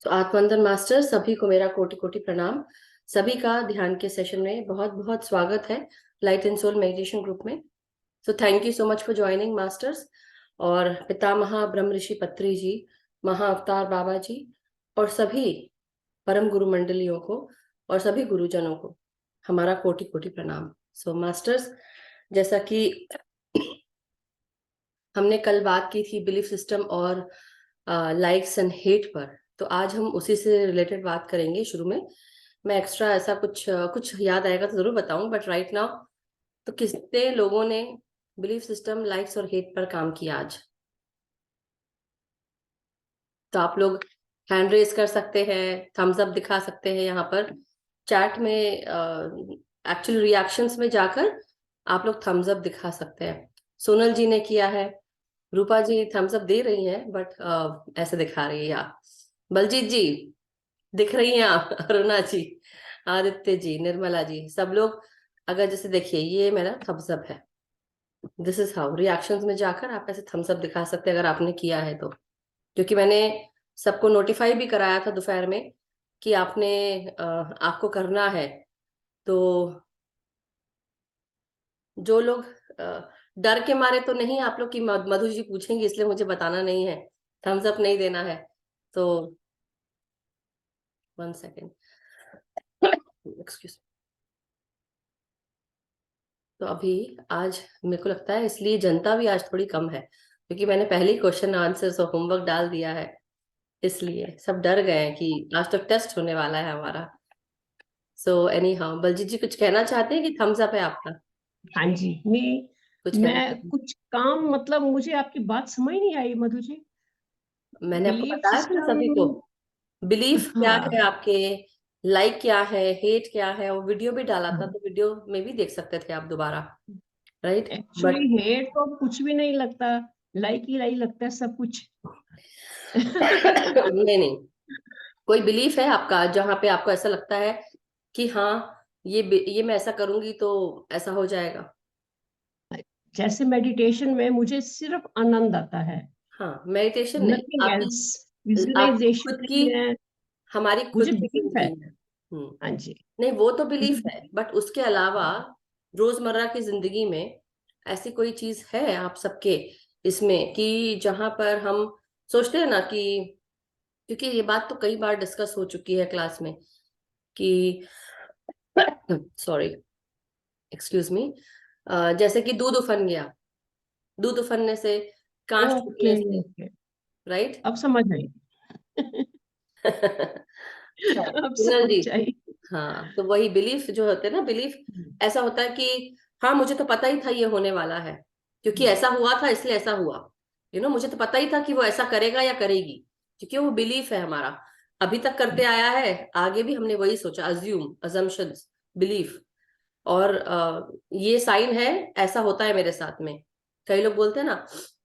तो आत्मवंदन मास्टर सभी को मेरा कोटि कोटि प्रणाम। सभी का ध्यान के सेशन में बहुत बहुत स्वागत है light and soul meditation group में। So thank you so much for joining masters. और पितामह ब्रह्म ऋषि पत्री जी, महा अवतार बाबा जी और सभी परम गुरु मंडलियों को और सभी गुरुजनों को हमारा कोटि कोटि प्रणाम। सो मास्टर्स, जैसा कि हमने कल बात की थी बिलीफ सिस्टम और लाइक्स एंड हेट पर, तो आज हम उसी से रिलेटेड बात करेंगे। शुरू में मैं एक्स्ट्रा ऐसा कुछ याद आएगा तो जरूर बताऊं, बट राइट नाउ तो कितने लोगों ने बिलीफ सिस्टम, लाइक्स और हेट पर काम किया आज? तो आप लोग हैंड रेज कर सकते हैं, थम्स अप दिखा सकते हैं यहाँ पर चैट में। एक्चुअली रिएक्शंस में जाकर आप लोग थम्स अप दिखा सकते हैं। सोनल जी ने किया है, रूपा जी थम्स अप दे रही हैं बट ऐसे दिखा रही है। या बलजीत जी दिख रही हैं आप, अरुणा जी, आदित्य जी, निर्मला जी, सब लोग अगर जैसे देखिए ये मेरा थम्स अप है। दिस इज हाउ रिएक्शंस में जाकर आप ऐसे थम्स अप दिखा सकते हैं अगर आपने किया है तो। क्योंकि मैंने सबको नोटिफाई भी कराया था दोपहर में कि आपको करना है। तो जो लोग डर के मारे तो नहीं, आप लोग की मधु जी पूछेंगी इसलिए मुझे बताना नहीं है, थम्स अप नहीं देना है तो 1 सेकेंड, एक्सक्यूज। तो अभी आज मेरे को लगता है इसलिए जनता भी आज थोड़ी कम है, क्योंकि मैंने पहले ही क्वेश्चन आंसर्स और होमवर्क डाल दिया है, इसलिए सब डर गए हैं कि आज तो टेस्ट होने वाला है हमारा। सो एनी हाउ, बलजीत जी कुछ कहना चाहते हैं कि थम्स अप है आपका? हाँ जी, कुछ कहना मैं चाहते हैं? कुछ काम मतलब मुझे आपकी बात समझ नहीं आई मधु जी। मैंने आपको बिलीफ बताया था ना सिस्टम। सभी को, बिलीफ क्या है हाँ, आपके, लाइक क्या है, हेट क्या है, और वीडियो भी डाला था हाँ। तो वीडियो में भी देख सकते थे आप दोबारा, राइट? एक्चुअली बट हेट तो कुछ भी नहीं लगता, लाइक ही लाइक लगता है सब कुछ। नहीं नहीं, कोई बिलीफ है आपका जहां पे आपको ऐसा लगता है कि हाँ ये मैं ऐसा करूंगी तो ऐसा हो जाएगा? जैसे मेडिटेशन में मुझे सिर्फ आनंद आता है, हाँ, मेडिटेशन नहीं, नथिंग एल्स। आपकी विजुअलाइजेशन खुद की, नहीं है। हमारी मुझे खुद की बिलीफ है। जिंदगी है। हाँ जी। नहीं वो तो मुझे बिलीफ है, बट उसके अलावा रोजमर्रा की जिंदगी में ऐसी कोई चीज है आप सबके इसमें कि जहां पर हम सोचते हैं ना कि, क्योंकि ये बात तो कई बार डिस्कस हो चुकी है क्लास में कि सॉरी, एक्सक्यूज मी, जैसे कि दूध उफन गया, दूध उफनने से, कांच ओके, टूटने से, ओके। राइट? अब समझ आई। अब सुनल जी, समझ आई। हाँ तो वही बिलीफ जो होते हैं ना, बिलीफ ऐसा होता है कि हाँ मुझे तो पता ही था ये होने वाला है, क्योंकि ऐसा हुआ था इसलिए ऐसा हुआ। मुझे तो पता ही था कि वो ऐसा करेगा या करेगी, क्योंकि वो बिलीफ है हमारा, अभी तक करते आया है, आगे भी हमने वही सोचा, अज्यूम, अजम्पशंस, बिलीफ। और ये साइन है, ऐसा होता है मेरे साथ में। कई लोग बोलते हैं ना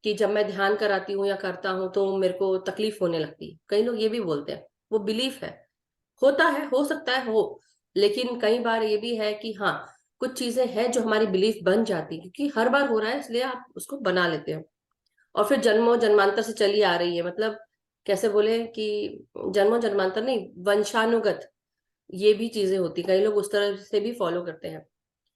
कि जब मैं ध्यान कराती हूँ या करता हूँ तो मेरे को तकलीफ होने लगती है, कई लोग ये भी बोलते हैं, वो बिलीफ है। होता है, हो सकता है हो, लेकिन कई बार ये भी है कि हाँ कुछ चीजें हैं जो हमारी बिलीफ बन जाती है, क्योंकि हर बार हो रहा है इसलिए आप उसको बना लेते हो। और फिर जन्मों जन्मांतर से चली आ रही है, मतलब कैसे बोले कि जन्मों जन्मांतर नहीं, वंशानुगत ये भी चीजें होती, कई लोग उस तरह से भी फॉलो करते हैं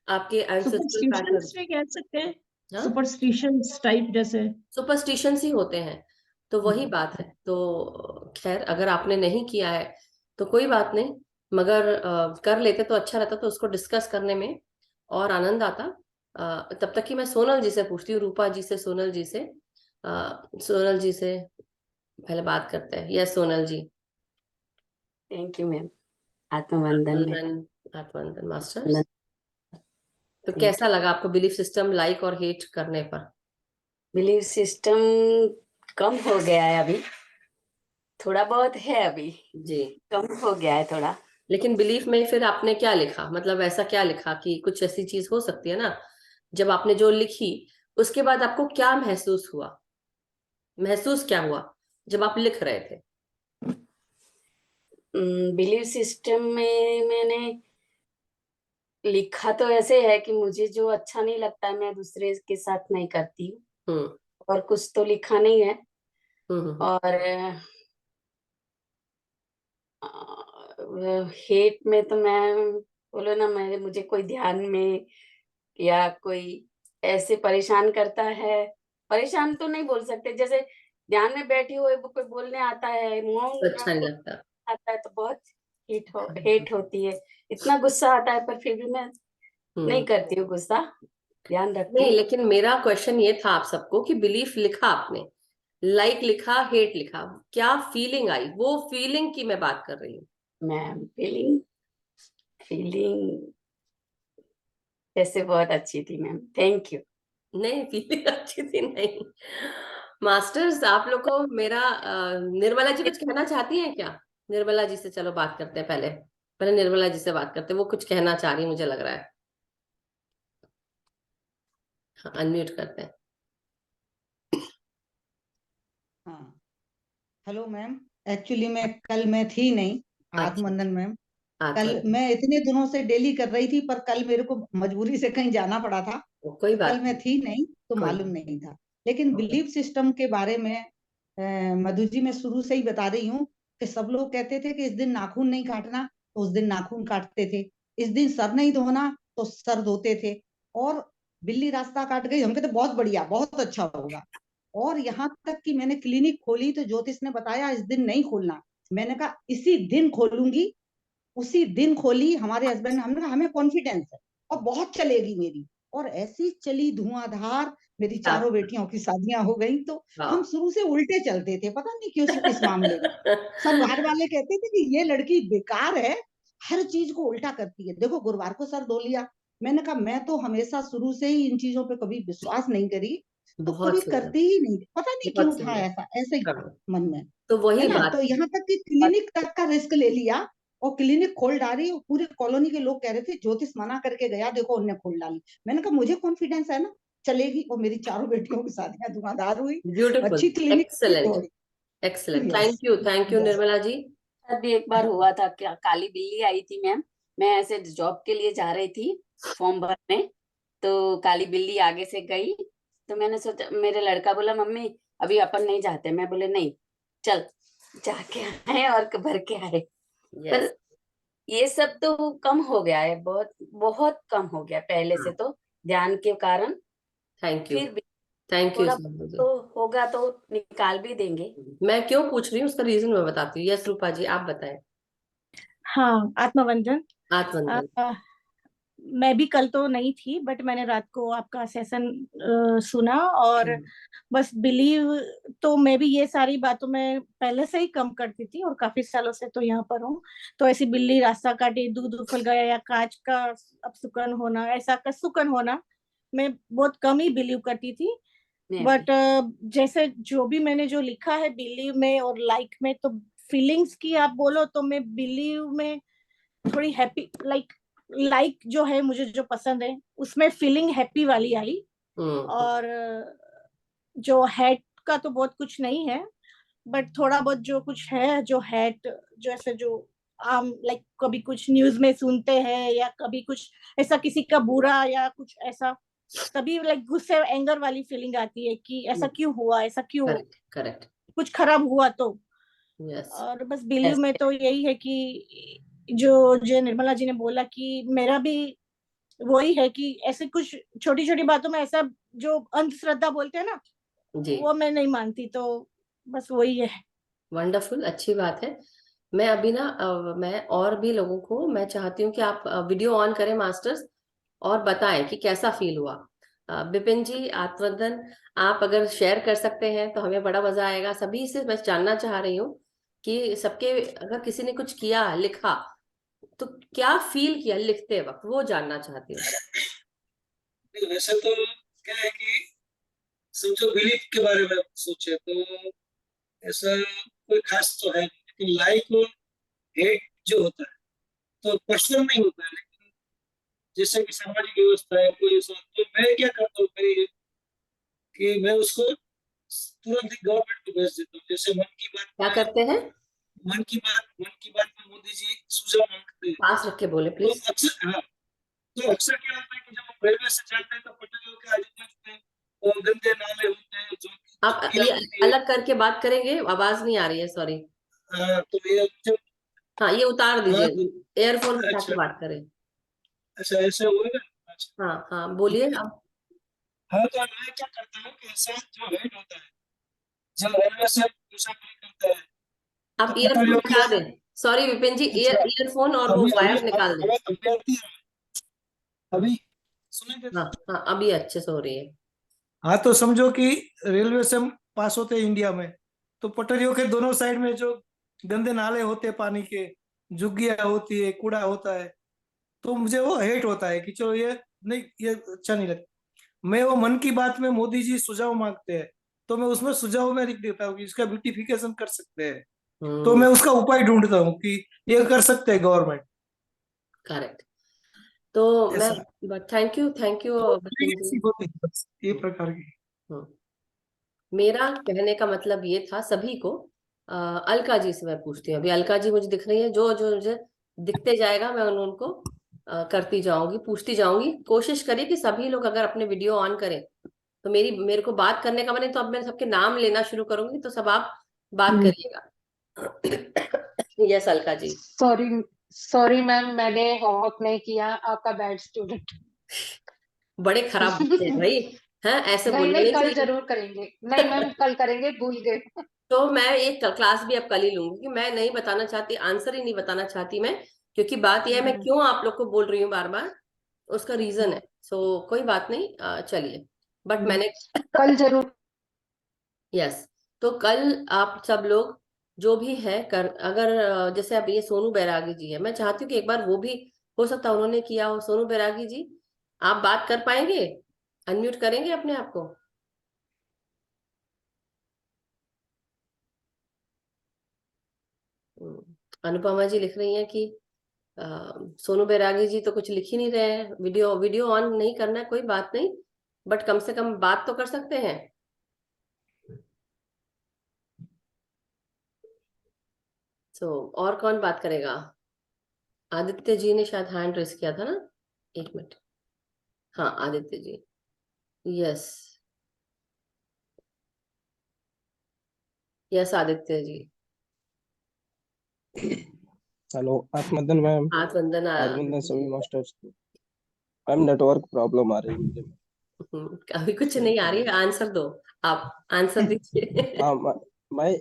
आपके एंसेस्ट्रल सुपरस्टिशंस पैटर्न्स। भी कह सकते हैं। हाँ, सुपरस्टिशंस टाइप जैसे। सुपरस्टिशंस ही होते हैं। तो वही बात है। तो खैर अगर आपने नहीं किया है तो कोई बात नहीं, मगर कर लेते तो अच्छा रहता, तो उसको डिस्कस करने में और आनंद आता। तब तक कि मैं सोनल जी से पूछती हूँ, रूपा जी से, सोनल जी से, सोनल जी से पहले बात करते हैं। Yes Sonal ji. Thank you ma'am. आत्मवंदन में। आत्मवंदन, आत्मवंदन मास्टर्स। तो कैसा लगा आपको बिलीफ सिस्टम, लाइक और हेट करने पर? बिलीव सिस्टम कम हो गया है अभी, थोड़ा बहुत है अभी, जी, कम हो गया है थोड़ा। लेकिन बिलीफ में फिर आपने क्या लिखा, मतलब ऐसा क्या लिखा कि कुछ ऐसी चीज हो सकती है ना, जब आपने जो लिखी उसके बाद आपको क्या महसूस हुआ, महसूस क्या हुआ जब आप लिख रहे थे? बिलीव सिस्टम में मैंने लिखा तो ऐसे है कि मुझे जो अच्छा नहीं लगता है मैं दूसरे के साथ नहीं करती हूँ, हम्म और कुछ तो लिखा नहीं है। हम्म और हेट में तो मैं बोलो ना, मुझे कोई ध्यान में या कोई ऐसे परेशान करता है, परेशान तो नहीं बोल सकते, जैसे ध्यान में बैठी हुई वो कोई बोलने आता है, मौन अच्छा नहीं आपको लगता। आता है तो बहुत हेट होती है। इतना गुस्सा आता है पर फिर भी मैं नहीं करती हूँ गुस्सा, ध्यान रखती नहीं, हूँ। लेकिन मेरा क्वेश्चन ये था आप सबको कि बिलीफ लिखा आपने, लाइक लिखा, हेट लिखा, क्या फीलिंग आई, वो फीलिंग की मैं बात कर रही हूँ। मैम फीलिंग ऐसे बहुत अच्छी थी मैम, थैंक यू। नहीं, फीलिंग अच्छी थी नहीं। मास्टर्स, आप लोग को मेरा निर्मला जी कुछ कहना चाहती हैं क्या? निर्मला जी से चलो बात करते हैं, पहले पहले निर्मला जी से बात करते हैं, वो कुछ कहना चाह रही, मुझे लग रहा है। हाँ, अनम्यूट करते हैं। हाँ, हेलो मैम। एक्चुअली मैं थी नहीं, अच्छा, आत्मवंदन मैम। कल आत्मन, मैं इतने दिनों से डेली कर रही थी, पर कल मेरे को मजबूरी से कहीं जाना पड़ा था, कोई तो कल बात मैं नहीं, थी नहीं, तो कोई मालूम बात नहीं था। लेकिन नहीं। बिलीफ सिस्टम के बारे में मधु जी, मैं शुरू से ही बता रही हूँ कि सब लोग कहते थे कि इस दिन नाखून नहीं काटना, तो उस दिन नाखून काटते थे। इस दिन सर नहीं धोना, तो सर धोते थे। और बिल्ली रास्ता काट गई, हम कहते बहुत बढ़िया, बहुत अच्छा होगा। और यहाँ तक कि मैंने क्लिनिक खोली तो ज्योतिष ने बताया इस दिन नहीं खोलना। मैंने कहा इसी दिन खोलूंगी। उसी दिन खोली। हमारे हस्बैंड ने, हमने कहा हमें कॉन्फिडेंस है और बहुत चलेगी मेरी। और ऐसी चली धुआंधार। मेरी चारों आप, बेटियों की शादियां हो गई। तो हम हाँ। शुरू से उल्टे चलते थे, पता नहीं क्यों इस मामले में। सब बाहर वाले कहते थे कि ये लड़की बेकार है, हर चीज को उल्टा करती है। देखो गुरुवार को सर धो लिया। मैंने कहा मैं तो हमेशा शुरू से ही इन चीजों पे कभी विश्वास नहीं करी, तो कभी बहुत सुंदर, करती ही नहीं, पता नहीं बहुत क्यों था सुंदर। ऐसा, ऐसे ही था हाँ, मन में, तो है वही ना। तो बात। यहाँ तक कि क्लिनिक तक का रिस्क ले लिया और क्लिनिक खोल डाली। और पूरे कॉलोनी के लोग कह रहे थे ज्योतिष मना करके गया, देखो उन्होंने खोल डाली। मैंने कहा मुझे कॉन्फिडेंस है ना, चलेगी। और मेरी चारों बेटियों की शादियां धुआंधार हुई, ब्यूटीफुल, अच्छी क्लिनिक हुई। एक्सेलेंट, तो excellent, yes, thank you yes. Nirmala ji. अभी एक बार हुआ था, क्या काली बिल्ली आई थी मैम। मैं ऐसे जॉब के लिए जा रही थी फॉर्म भरने, तो काली बिल्ली आगे से गई। तो मैंने सोचा, मेरे लड़का बोला मम्मी अभी अपन नहीं जाते। मैं बोले नहीं, चल जाके आए और भर के आए। यस, पर ये सब तो कम हो गया है, बहुत बहुत कम हो गया पहले से, तो ध्यान के कारण। थैंक यू, फिर भी थैंक यू थोड़ा सोनू जी। तो होगा तो निकाल भी देंगे। मैं क्यों पूछ रही हूँ उसका रीजन मैं बताती हूँ। यस रूपा जी, आप बताएं। हाँ, आत्मवंदन। आत्मवंदन। मैं भी कल तो नहीं थी, बट मैंने रात को आपका सेशन सुना। और बस बिलीव, तो मैं भी ये सारी बातों में पहले से ही कम करती थी, और काफी सालों से तो यहाँ पर हूँ। तो ऐसी बिल्ली रास्ता काटे, दूध उफल गया, या कांच का अपसुकन होना, ऐसा का सुकन होना, मैं बहुत कम ही बिलीव करती थी। मैं बट भी जैसे जो भी मैंने जो लिखा है बिलीव में और लाइक में, तो फीलिंग्स की आप बोलो तो मैं बिलीव में थोड़ी हैप्पी, लाइक जो है मुझे जो पसंद है, उसमें फीलिंग हैप्पी वाली आई। हम्म। और जो हैट का तो बहुत कुछ नहीं है, बट थोड़ा बहुत जो कुछ है, जो हैट, जो ऐसे जो आम कभी कुछ न्यूज में सुनते हैं, या कभी कुछ ऐसा किसी का बुरा या कुछ ऐसा, तभी गुस्से एंगर वाली फीलिंग आती है कि ऐसा क्यों हुआ, ऐसा क्यों, करेक्ट, करेक्ट। कुछ खराब हुआ तो। यस, और बस बिलीव में तो यही है कि जो जो निर्मला जी ने बोला कि मेरा भी वही है कि ऐसे कुछ छोटी छोटी बातों में ऐसा जो अंधश्रद्धा बोलते हैं ना, जी। वो मैं नहीं मानती। तो बस वही है। वंडरफुल, अच्छी बात है। मैं अभी ना मैं और भी लोगों को मैं चाहती हूँ कि आप वीडियो ऑन करें मास्टर्स, और बताएं कि कैसा फील हुआ। विपिन जी, आत्मवंदन, आप अगर शेयर कर सकते हैं तो हमें बड़ा मजा आएगा। सभी से मैं जानना चाह रही हूँ कि सबके, अगर किसी ने कुछ किया, लिखा, तो क्या फील किया लिखते वक्त, वो जानना चाहती हूँ। वैसे तो क्या है कि समझो बिलीफ के बारे में सोचे तो ऐसा कोई खास तो है नहीं, लेकिन लाइक और हेट जो होता है तो पर्सनल नहीं होता है। लेकिन जैसे कि सामाजिक व्यवस्था है कोई ऐसा, तो मैं क्या करता हूँ मेरी, कि मैं उसको तुरंत ही गवर्नमेंट को भेज देता हूँ। जैसे क्या करते हैं? मन की बात में मोदी जी सुझाव मांगते हैं, पास रख के बोले तो प्लीज। अक्सर, हाँ, तो अक्सर क्या होता है कि जब हम रेलवे से जाते हैं तो पटरियों के आजू-बाजू में वो गंदे नाले होते हैं, जो आप चुट्टियां ये होती है। अलग करके बात करेंगे, आवाज नहीं आ रही है, सॉरी। तो ये जब हाँ ये उतार हाँ दीजिए, तो एयरफोन हटा के अच्छा बात करें। अच्छा ऐसे होगा। अच्छा हाँ हाँ बोलिए अब। हाँ तो मैं क्या करता हूँ कि ऐसा जो हेड होता है, जब रेलवे से मुसाफिरी करता है तो आप ईयरफोन पटरियों के हटा दें, सॉरी विपिन जी, अच्छा ईयरफोन और वो अभी अभी वायर निकाल दें। अभी आती है हाँ अभी सुनेंगे। हाँ हाँ अभी अच्छे से हो रही है। हाँ तो समझो कि रेलवे से हम पास होते हैं इंडिया में, तो पटरियों के दोनों साइड में जो गंदे नाले होते हैं पानी के, झुग्गियां होती है, कूड़ा होता है, तो मुझे वो हेट होता है कि चलो ये नहीं, ये अच्छा नहीं लगता। मैं वो मन की बात में मोदी जी सुझाव मांगते हैं, तो मैं उसमें सुझाव में लिख देता हूँ कि इसका ब्यूटिफिकेशन कर सकते हैं, तो मैं उसका उपाय ढूंढता हूँ कि ये कर सकते हैं गवर्नमेंट करेक्ट। तो मैं ऐसा। थैंक यू तो विपिन जी। ऐसी होती है बस ये प्रकार की। हम्म, मेरा कहने का मतलब ये था सभी को। अलका जी से मैं पूछती हूँ, अभी अलका जी मुझे दिख रही है, जो जो मुझे दिखते जाएगा मैं उनको करती जाऊंगी, पूछती जाऊंगी। कोशिश करिए कि सभी लोग अगर अपने वीडियो ऑन करें, तो मेरे को बात करने का मन है, तो अब मैं सबके नाम लेना शुरू करूंगी, तो सब आप बात करिएगा। Yes Alka ji. Sorry sorry ma'am, मैंने होमवर्क नहीं किया, आपका बैड स्टूडेंट। बड़े खराब बच्चे हैं भाई, हैं ऐसे नहीं बोलना नहीं, नहीं कल चाहिए। जरूर करेंगे। नहीं मैम, कल करेंगे, भूल गए। तो मैं एक क्लास भी अब कल ही लूंगी, कि मैं नहीं बताना चाहती, आंसर ही नहीं बताना चाहती मैं, क्योंकि बात यह है मैं क्यों आप लोग को बोल रही हूँ बार बार, उसका रीजन है। सो कोई बात नहीं, चलिए। बट मैंने कल जरूर। यस, तो कल आप सब लोग जो भी है कर, अगर जैसे अब ये सोनू बैरागी जी है, मैं चाहती हूँ कि एक बार वो भी, हो सकता है उन्होंने किया हो। सोनू बैरागी जी, आप बात कर पाएंगे? अनम्यूट करेंगे अपने आप को? अनुपमा जी लिख रही हैं कि अ, सोनू बैरागी जी तो कुछ लिख ही नहीं रहे हैं, वीडियो वीडियो ऑन नहीं करना है, कोई बात नहीं, बट कम से कम बात तो कर सकते हैं। सो और कौन बात करेगा? आदित्य जी ने शायद हैंड रेस किया था ना, एक मिनट। हाँ Aditya ji, yes yes Aditya ji. Hello आत्मदन मैम। हाथ वंदन आत्मदन आदित्य सभी जी। मास्टर्स को। मैम नेटवर्क प्रॉब्लम आ रही है मुझे। अभी कुछ इसलिए नहीं आ थोड़ा रही है, आंसर दो, आप आंसर दीजिए। हाँ मैं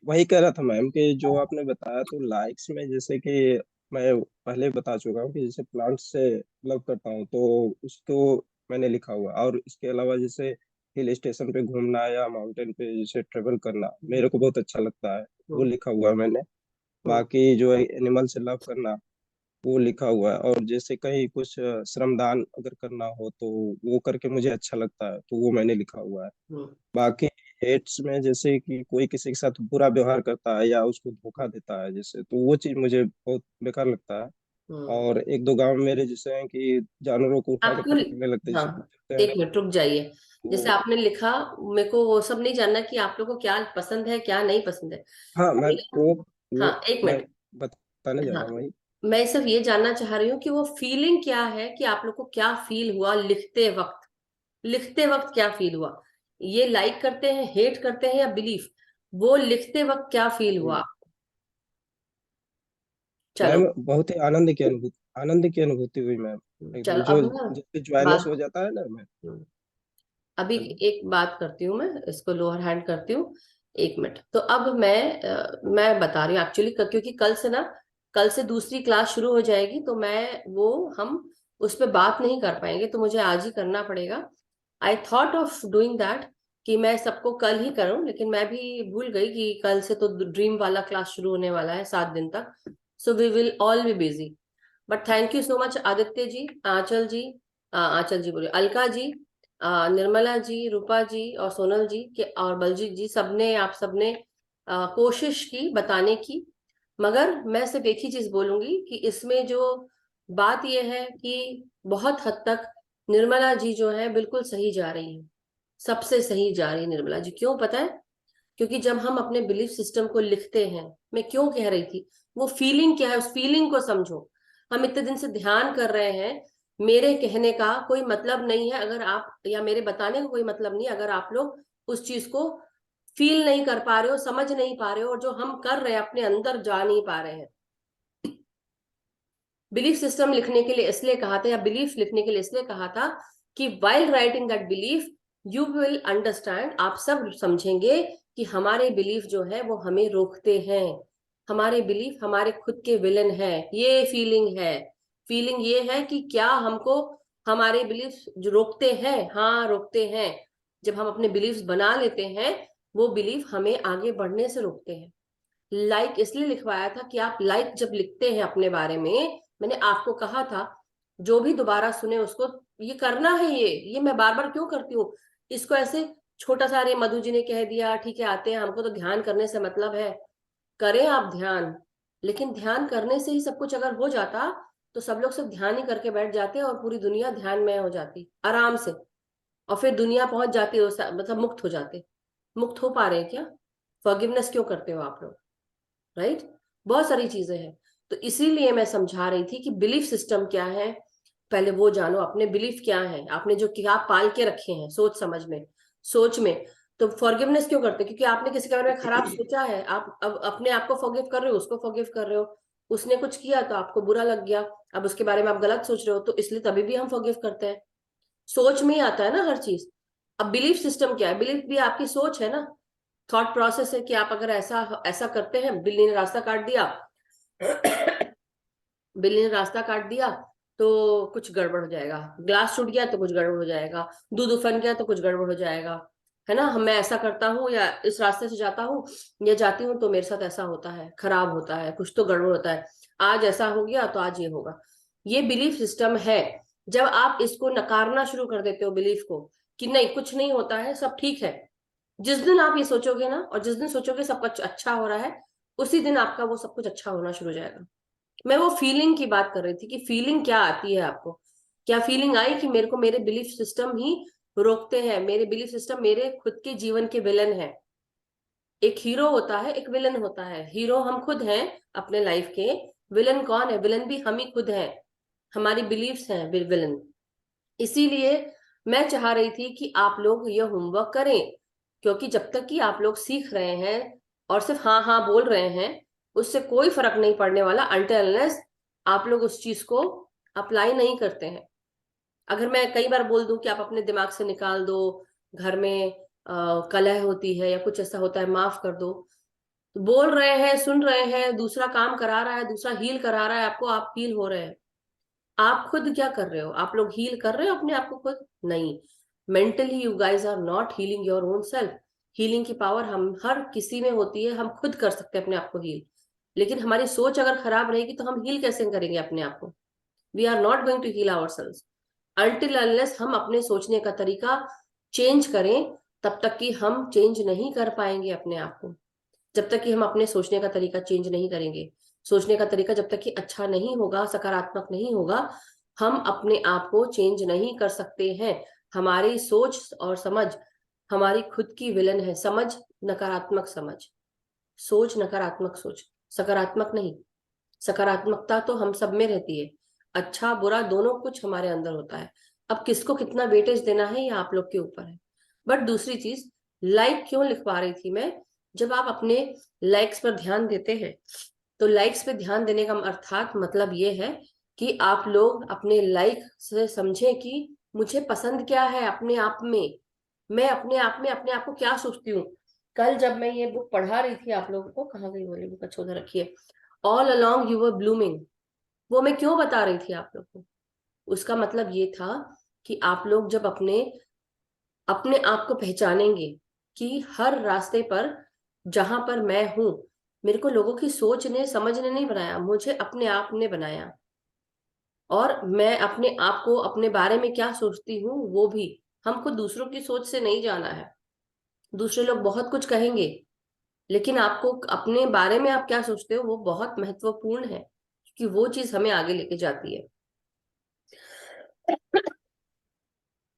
वही कह रहा था मैम कि जो आपने बताया तो लाइक्स में जैसे कि मैं पहले बता चुका हूँ कि जैसे प्लांट से लव करता हूँ तो उसको मैंने लिखा हुआ, और इसके अलावा जैसे हिल स्टेशन पे घूमना या माउंटेन पे जैसे ट्रेवल करना मेरे को बहुत अच्छा लगता है, वो लिखा हुआ है मैंने। बाकी जो एनिमल से लव करना वो लिखा हुआ है, और जैसे कहीं कुछ श्रमदान अगर करना हो तो वो करके मुझे अच्छा लगता है तो वो मैंने लिखा हुआ है। बाकी हेट्स में जैसे कि कोई किसी के साथ बुरा व्यवहार करता है या उसको धोखा देता है जैसे, तो वो चीज मुझे बहुत बेकार लगता है। और एक दो गांव मेरे जैसे हैं कि जानवरों को उठा के आपको, पटकने लगते हैं, हाँ जैसे कुचलते हैं एक मिनट रुक जाइए। जैसे तो। आपने लिखा, मेरे को वो सब नहीं जानना कि आप लोग को क्या पसंद है क्या नहीं पसंद है। हाँ मैं वो हाँ एक मैं मिनट। बताने जा हाँ रहा हूँ वही। मैं सिर्फ ये जानना चाह रही हूँ कि वो फीलिंग क्या है, कि आप लोग को क्या फील हुआ लिखते वक्त, लिखते वक्त क्या फील हुआ? ये लाइक करते हैं, हेट करते हैं, या बिलीफ, वो लिखते वक्त क्या फील हुआ? चलो। मैम बहुत ही आनंद की अनुभूति हुई मैम। एकदम चलो जो अब ना जैसे ज्वाइनेस हो बात, जाता है ना मैम। अभी हेलो। एक बात करती हूँ, मैं इसको लोअर हैंड करती हूँ, एक मिनट। तो अब मैं बता रही हूँ एक्चुअली, क्योंकि कल से ना, कल से दूसरी क्लास शुरू हो जाएगी, तो मैं वो हम उस पर बात नहीं कर पाएंगे, तो मुझे आज ही करना पड़ेगा। I thought of doing that, कि मैं सबको कल ही करूं, लेकिन मैं भी भूल गई कि कल से तो ड्रीम वाला क्लास शुरू होने वाला है 7 दिन तक। So we will all be busy. But thank you so much Aditya ji, Aanchal ji, Aanchal ji बोलिए, अलका जी, निर्मला जी, रूपा जी और सोनल जी के और बलजीत जी, सबने, आप सबने कोशिश की बताने की। मगर मैं सिर्फ एक ही चीज बोलूंगी कि इसमें जो बात यह है कि बहुत हद तक निर्मला जी जो है बिल्कुल सही जा रही है, सबसे सही जा रही है निर्मला जी। क्यों पता है? क्योंकि जब हम अपने बिलीफ सिस्टम को लिखते हैं, मैं क्यों कह रही थी, वो फीलिंग क्या है, उस फीलिंग को समझो। हम इतने दिन से ध्यान कर रहे हैं, मेरे कहने का कोई मतलब नहीं है अगर आप, या मेरे बताने का कोई मतलब नहीं अगर आप लोग उस चीज को फील नहीं कर पा रहे हो, समझ नहीं पा रहे हो, और जो हम कर रहे हैं अपने अंदर जा नहीं पा रहे हैं। बिलीफ सिस्टम लिखने के लिए इसलिए कहा था, या बिलीफ लिखने के लिए इसलिए कहा था कि while writing that belief you will understand, आप सब समझेंगे कि हमारे बिलीफ जो है वो हमें रोकते हैं, हमारे बिलीफ हमारे खुद के विलन है। ये फीलिंग है, फीलिंग ये है कि क्या हमको हमारे बिलीफ जो रोकते हैं, हाँ रोकते हैं। जब हम अपने बिलीफ्स बना लेते हैं, वो बिलीफ हमें आगे बढ़ने से रोकते हैं। लाइक इसलिए लिखवाया था कि आप लाइक जब लिखते हैं अपने बारे में, मैंने आपको कहा था जो भी दोबारा सुने उसको ये करना है, ये मैं बार बार क्यों करती हूँ इसको ऐसे छोटा सा, अरे मधु जी ने कह दिया ठीक है आते हैं, हमको तो ध्यान करने से मतलब है। करें आप ध्यान, लेकिन ध्यान करने से ही सब कुछ अगर हो जाता तो सब लोग सिर्फ ध्यान ही करके बैठ जाते और पूरी दुनिया ध्यान में हो जाती आराम से, और फिर दुनिया पहुंच जाती हो, मतलब मुक्त हो जाते। मुक्त हो पा रहे हैं क्या? फॉरगिवनेस क्यों करते हो आप लोग? राइट? बहुत सारी चीजें हैं। तो इसीलिए मैं समझा रही थी कि बिलीफ सिस्टम क्या है, पहले वो जानो अपने बिलीफ क्या है, आपने जो क्या पाल के रखे हैं सोच समझ में, सोच में। तो फॉरगिवनेस क्यों करते? क्योंकि आपने किसी के बारे में खराब सोचा है, आप अब अपने आप को फॉरगिव कर रहे हो, उसको फॉरगिव कर रहे हो। उसने कुछ किया तो आपको बुरा लग गया, अब उसके बारे में आप गलत सोच रहे हो, तो इसलिए तभी भी हम फॉरगिव करते हैं। सोच में ही आता है ना हर चीज। अब बिलीफ सिस्टम क्या है? बिलीफ भी आपकी सोच है ना, थॉट प्रोसेस है कि आप अगर ऐसा ऐसा करते हैं, बिल्ली ने रास्ता काट दिया बिल्ली ने रास्ता काट दिया तो कुछ गड़बड़ हो जाएगा, ग्लास टूट गया तो कुछ गड़बड़ हो जाएगा, दूध उफन गया तो कुछ गड़बड़ हो जाएगा, है ना। मैं ऐसा करता हूँ या इस रास्ते से जाता हूँ या जाती हूँ तो मेरे साथ ऐसा होता है, खराब होता है, कुछ तो गड़बड़ होता है, आज ऐसा हो गया तो आज ये होगा। ये बिलीफ सिस्टम है। जब आप इसको नकारना शुरू कर देते हो बिलीफ को कि नहीं कुछ नहीं होता है, सब ठीक है, जिस दिन आप ये सोचोगे ना, और जिस दिन सोचोगे सब कुछ अच्छा हो रहा है, उसी दिन आपका वो सब कुछ अच्छा होना शुरू हो जाएगा। मैं वो फीलिंग की बात कर रही थी कि फीलिंग क्या आती है आपको, क्या फीलिंग आई कि मेरे को मेरे बिलीफ सिस्टम ही रोकते हैं, मेरे बिलीफ सिस्टम मेरे खुद के जीवन के विलन है। एक हीरो होता है, एक विलन होता है। हीरो हम खुद हैं अपने लाइफ के, विलन कौन है? विलन भी हम ही खुद हैं, हमारी बिलीफ्स हैं विलन। इसीलिए मैं चाह रही थी कि आप लोग ये होमवर्क करें, क्योंकि जब तक कि आप लोग सीख रहे हैं और सिर्फ हाँ हाँ बोल रहे हैं, उससे कोई फर्क नहीं पड़ने वाला अनटिल अनलेस आप लोग उस चीज को अप्लाई नहीं करते हैं। अगर मैं कई बार बोल दूं कि आप अपने दिमाग से निकाल दो, घर में कलह होती है या कुछ ऐसा होता है माफ कर दो, तो बोल रहे हैं, सुन रहे हैं, दूसरा काम करा रहा है, दूसरा हील करा रहा है आपको, आप हील हो रहे हैं। आप खुद क्या कर रहे हो? आप लोग हील कर रहे हो अपने आप को? खुद नहीं। Mentally you guys are not healing your own self. Healing की पावर हम हर किसी में होती है, हम खुद कर सकते हैं अपने आप को हील। लेकिन हमारी सोच अगर खराब रहेगी तो हम हील कैसे करेंगे अपने आप को? We are not going to heal our selves until unless हम अपने सोचने का तरीका चेंज करें। तब तक कि हम चेंज नहीं कर पाएंगे अपने आप को, जब तक कि हम अपने सोचने का तरीका चेंज नहीं करेंगे। सोचने का तरीका जब तक कि अच्छा नहीं होगा, सकारात्मक नहीं होगा, हम अपने आप को चेंज नहीं कर सकते हैं। हमारी सोच और समझ हमारी खुद की विलन है। समझ नकारात्मक समझ, सोच नकारात्मक सोच, सकारात्मक नहीं। सकारात्मकता तो हम सब में रहती है, अच्छा बुरा दोनों कुछ हमारे अंदर होता है। अब किसको कितना वेटेज देना है ये आप लोग के ऊपर है। बट दूसरी चीज, लाइक क्यों लिखवा रही थी मैं? जब आप अपने लाइक्स पर ध्यान देते हैं, तो लाइक्स पे ध्यान देने का अर्थात मतलब ये है कि आप लोग अपने लाइक से समझें कि मुझे पसंद क्या है अपने आप में, मैं अपने आप में अपने आप को क्या सोचती हूँ। कल जब मैं ये बुक पढ़ा रही थी आप लोगों को, कहाँ गई वाली बुक? अच्छा उधर रखी है, all along you were blooming. वो मैं क्यों बता रही थी आप लोग को? उसका मतलब ये था कि आप लोग जब अपने अपने आप को पहचानेंगे कि हर रास्ते पर जहां पर मैं हूं, मेरे को लोगों की सोच ने समझ ने नहीं बनाया, मुझे अपने आप ने बनाया। और मैं अपने आप को अपने बारे में क्या सोचती हूँ वो भी, हमको दूसरों की सोच से नहीं जाना है। दूसरे लोग बहुत कुछ कहेंगे, लेकिन आपको अपने बारे में आप क्या सोचते हो वो बहुत महत्वपूर्ण है, क्योंकि वो चीज हमें आगे लेके जाती है।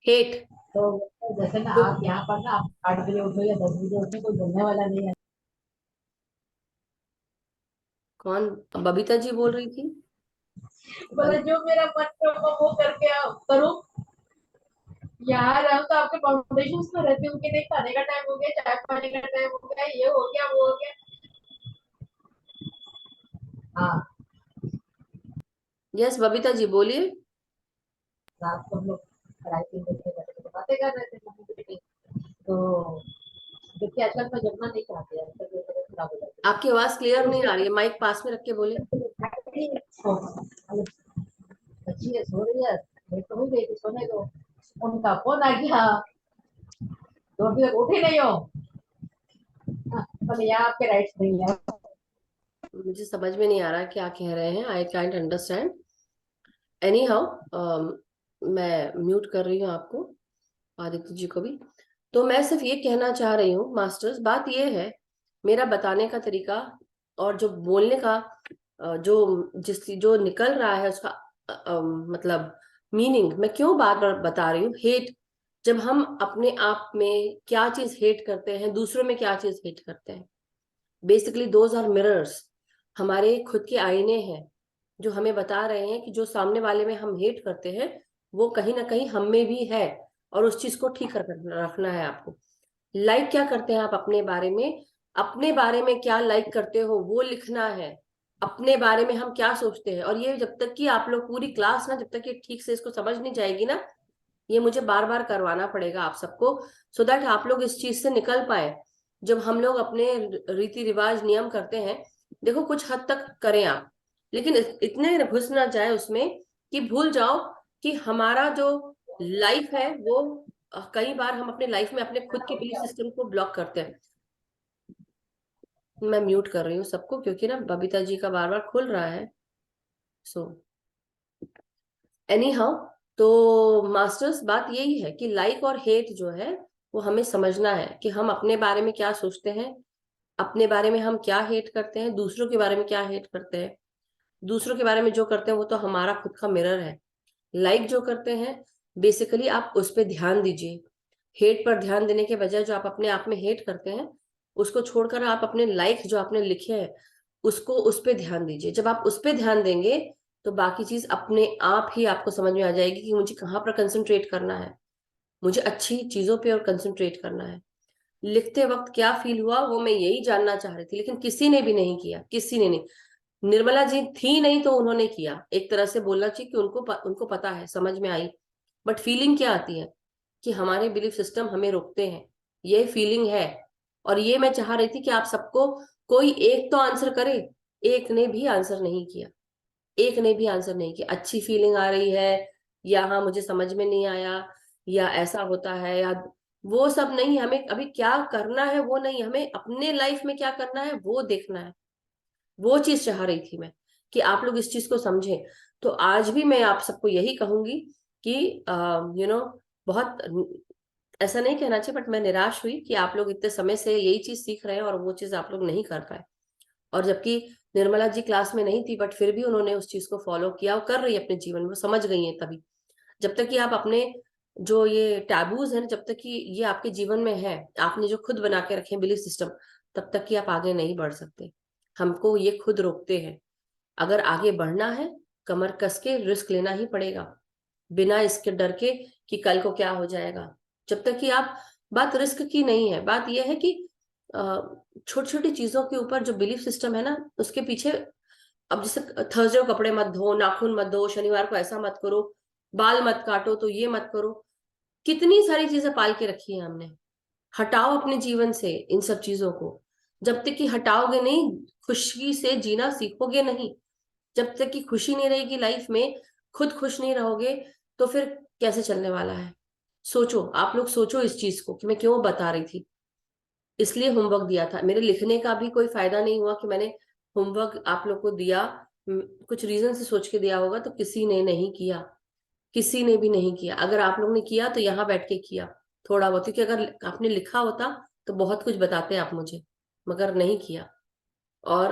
हेट तो जैसे ना आप यहाँ पर ना आप 8 बजे उठो या 10 बजे उठो, कोई बोलने वाला नहीं है। कौन? बबीता जी बोल रही थी। बोले जो मेरा मन होगा वो करके करूँ। यहाँ रहूँ तो आपके फाउंडेशन में रहती हूँ कि नहीं, खाने का टाइम हो गया, चाय पानी का टाइम हो गया, ये हो गया वो हो गया। हाँ यस बबीता जी बोलिए। रात को हम लोग पढ़ाई के लिए बैठे थे, बातें कर रहे थे मम्मी बेटी। तो देखिए आजकल मैं जमना नहीं चाहती है, तो तबीयत खराब हो जाती आपकी आवाज क्लियर नहीं आ रही है, माइक पास में रख के बोले। है। बच्ची है, सो रही है, मैं तो नहीं गई थी सोने को, उनका फोन आ गया, तो अभी तक उठी नहीं हो। पर यहाँ आपके राइट्स नहीं है। मुझे समझ में नहीं आ रहा क्या कह रहे हैं, I can't understand. Any how मैं म्यूट कर रही हूँ आपको, आदित्य जी को भी। तो मैं सिर्फ ये कहना चाह रही हूँ मास्टर्स, बात ये है, मेरा बताने का तरीका और जो बोलने का जो निकल रहा है उसका मतलब मीनिंग मैं क्यों बार बार बता रही हूँ। हेट, जब हम अपने आप में क्या चीज हेट करते हैं, दूसरों में क्या चीज हेट करते हैं, बेसिकली दोज आर मिरर्स, हमारे खुद के आईने हैं जो हमें बता रहे हैं कि जो सामने वाले में हम हेट करते हैं वो कहीं ना कहीं हम में भी है, और उस चीज को ठीक रखना है आपको। लाइक क्या करते हैं आप अपने बारे में, अपने बारे में क्या लाइक करते हो वो लिखना है, अपने बारे में हम क्या सोचते हैं। और ये जब तक कि आप लोग पूरी क्लास ना, जब तक ये ठीक से इसको समझ नहीं जाएगी ना, ये मुझे बार बार करवाना पड़ेगा आप सबको, सो दैट आप लोग इस चीज से निकल पाए। जब हम लोग अपने रीति रिवाज नियम करते हैं, देखो कुछ हद तक करें आप, लेकिन इतने घुस ना जाए उसमें कि भूल जाओ कि हमारा जो लाइफ है वो कई बार हम अपने लाइफ में अपने खुद के बिलीफ सिस्टम को ब्लॉक करते हैं। मैं म्यूट कर रही हूँ सबको क्योंकि ना बबीता जी का बार बार खुल रहा है। सो एनी हाउ, तो मास्टर्स बात यही है कि लाइक और हेट जो है वो हमें समझना है कि हम अपने बारे में क्या सोचते हैं, अपने बारे में हम क्या हेट करते हैं, दूसरों के बारे में क्या हेट करते हैं। दूसरों के बारे में जो करते हैं वो तो हमारा खुद का मिरर है। लाइक जो करते हैं बेसिकली आप उस पर ध्यान दीजिए, हेट पर ध्यान देने के बजाय जो आप अपने आप में हेट करते हैं उसको छोड़कर आप अपने लाइक जो आपने लिखे हैं उसको, उस पर ध्यान दीजिए। जब आप उस पर ध्यान देंगे तो बाकी चीज अपने आप ही आपको समझ में आ जाएगी कि मुझे कहाँ पर कंसंट्रेट करना है, मुझे अच्छी चीजों पे और कंसंट्रेट करना है। लिखते वक्त क्या फील हुआ वो मैं यही जानना चाह रही थी, लेकिन किसी ने भी नहीं किया, किसी ने नहीं। निर्मला जी थी नहीं तो उन्होंने किया, एक तरह से बोलना चाहिए कि उनको पता है, समझ में आई। बट फीलिंग क्या आती है कि हमारे बिलीफ सिस्टम हमें रोकते हैं, ये फीलिंग है। और ये मैं चाह रही थी कि आप सबको कोई एक तो आंसर करे, एक ने भी आंसर नहीं किया, एक ने भी आंसर नहीं किया। अच्छी फीलिंग आ रही है या हाँ मुझे समझ में नहीं आया या ऐसा होता है या वो सब नहीं, हमें अभी क्या करना है वो नहीं, हमें अपने लाइफ में क्या करना है वो देखना है। वो चीज चाह रही थी मैं कि आप लोग इस चीज को समझें। तो आज भी मैं आप सबको यही कहूंगी कि बहुत ऐसा नहीं कहना चाहिए, बट मैं निराश हुई कि आप लोग इतने समय से यही चीज सीख रहे हैं और वो चीज आप लोग नहीं कर पाए। और जबकि निर्मला जी क्लास में नहीं थी बट फिर भी उन्होंने उस चीज को फॉलो किया और कर रही है अपने जीवन में, वो समझ गई है तभी। जब तक कि आप अपने जो ये टैबूज हैं, जब तक कि ये आपके जीवन में है, आपने जो खुद बना के रखे बिलीफ सिस्टम, तब तक कि आप आगे नहीं बढ़ सकते। हमको ये खुद रोकते हैं। अगर आगे बढ़ना है कमर कस के रिस्क लेना ही पड़ेगा, बिना इसके डर के कि कल को क्या हो जाएगा। जब तक कि आप, बात रिस्क की नहीं है, बात यह है कि छोटी छोटी चीजों के ऊपर जो बिलीफ सिस्टम है ना उसके पीछे, अब जैसे थर्सडे को कपड़े मत धो, नाखून मत धो, शनिवार को ऐसा मत करो, बाल मत काटो, तो ये मत करो, कितनी सारी चीजें पाल के रखी है हमने। हटाओ अपने जीवन से इन सब चीजों को। जब तक कि हटाओगे नहीं, खुशी से जीना सीखोगे नहीं। जब तक कि खुशी नहीं रहेगी लाइफ में, खुद खुश नहीं रहोगे, तो फिर कैसे चलने वाला है। सोचो, आप लोग सोचो इस चीज को कि मैं क्यों बता रही थी। इसलिए होमवर्क दिया था, मेरे लिखने का भी कोई फायदा नहीं हुआ कि मैंने होमवर्क आप लोग को दिया, कुछ रीजन से सोच के दिया होगा, तो किसी ने नहीं किया, किसी ने भी नहीं किया। अगर आप लोग ने किया तो यहाँ बैठ के किया थोड़ा बहुत, क्योंकि अगर आपने लिखा होता तो बहुत कुछ बताते आप मुझे, मगर नहीं किया। और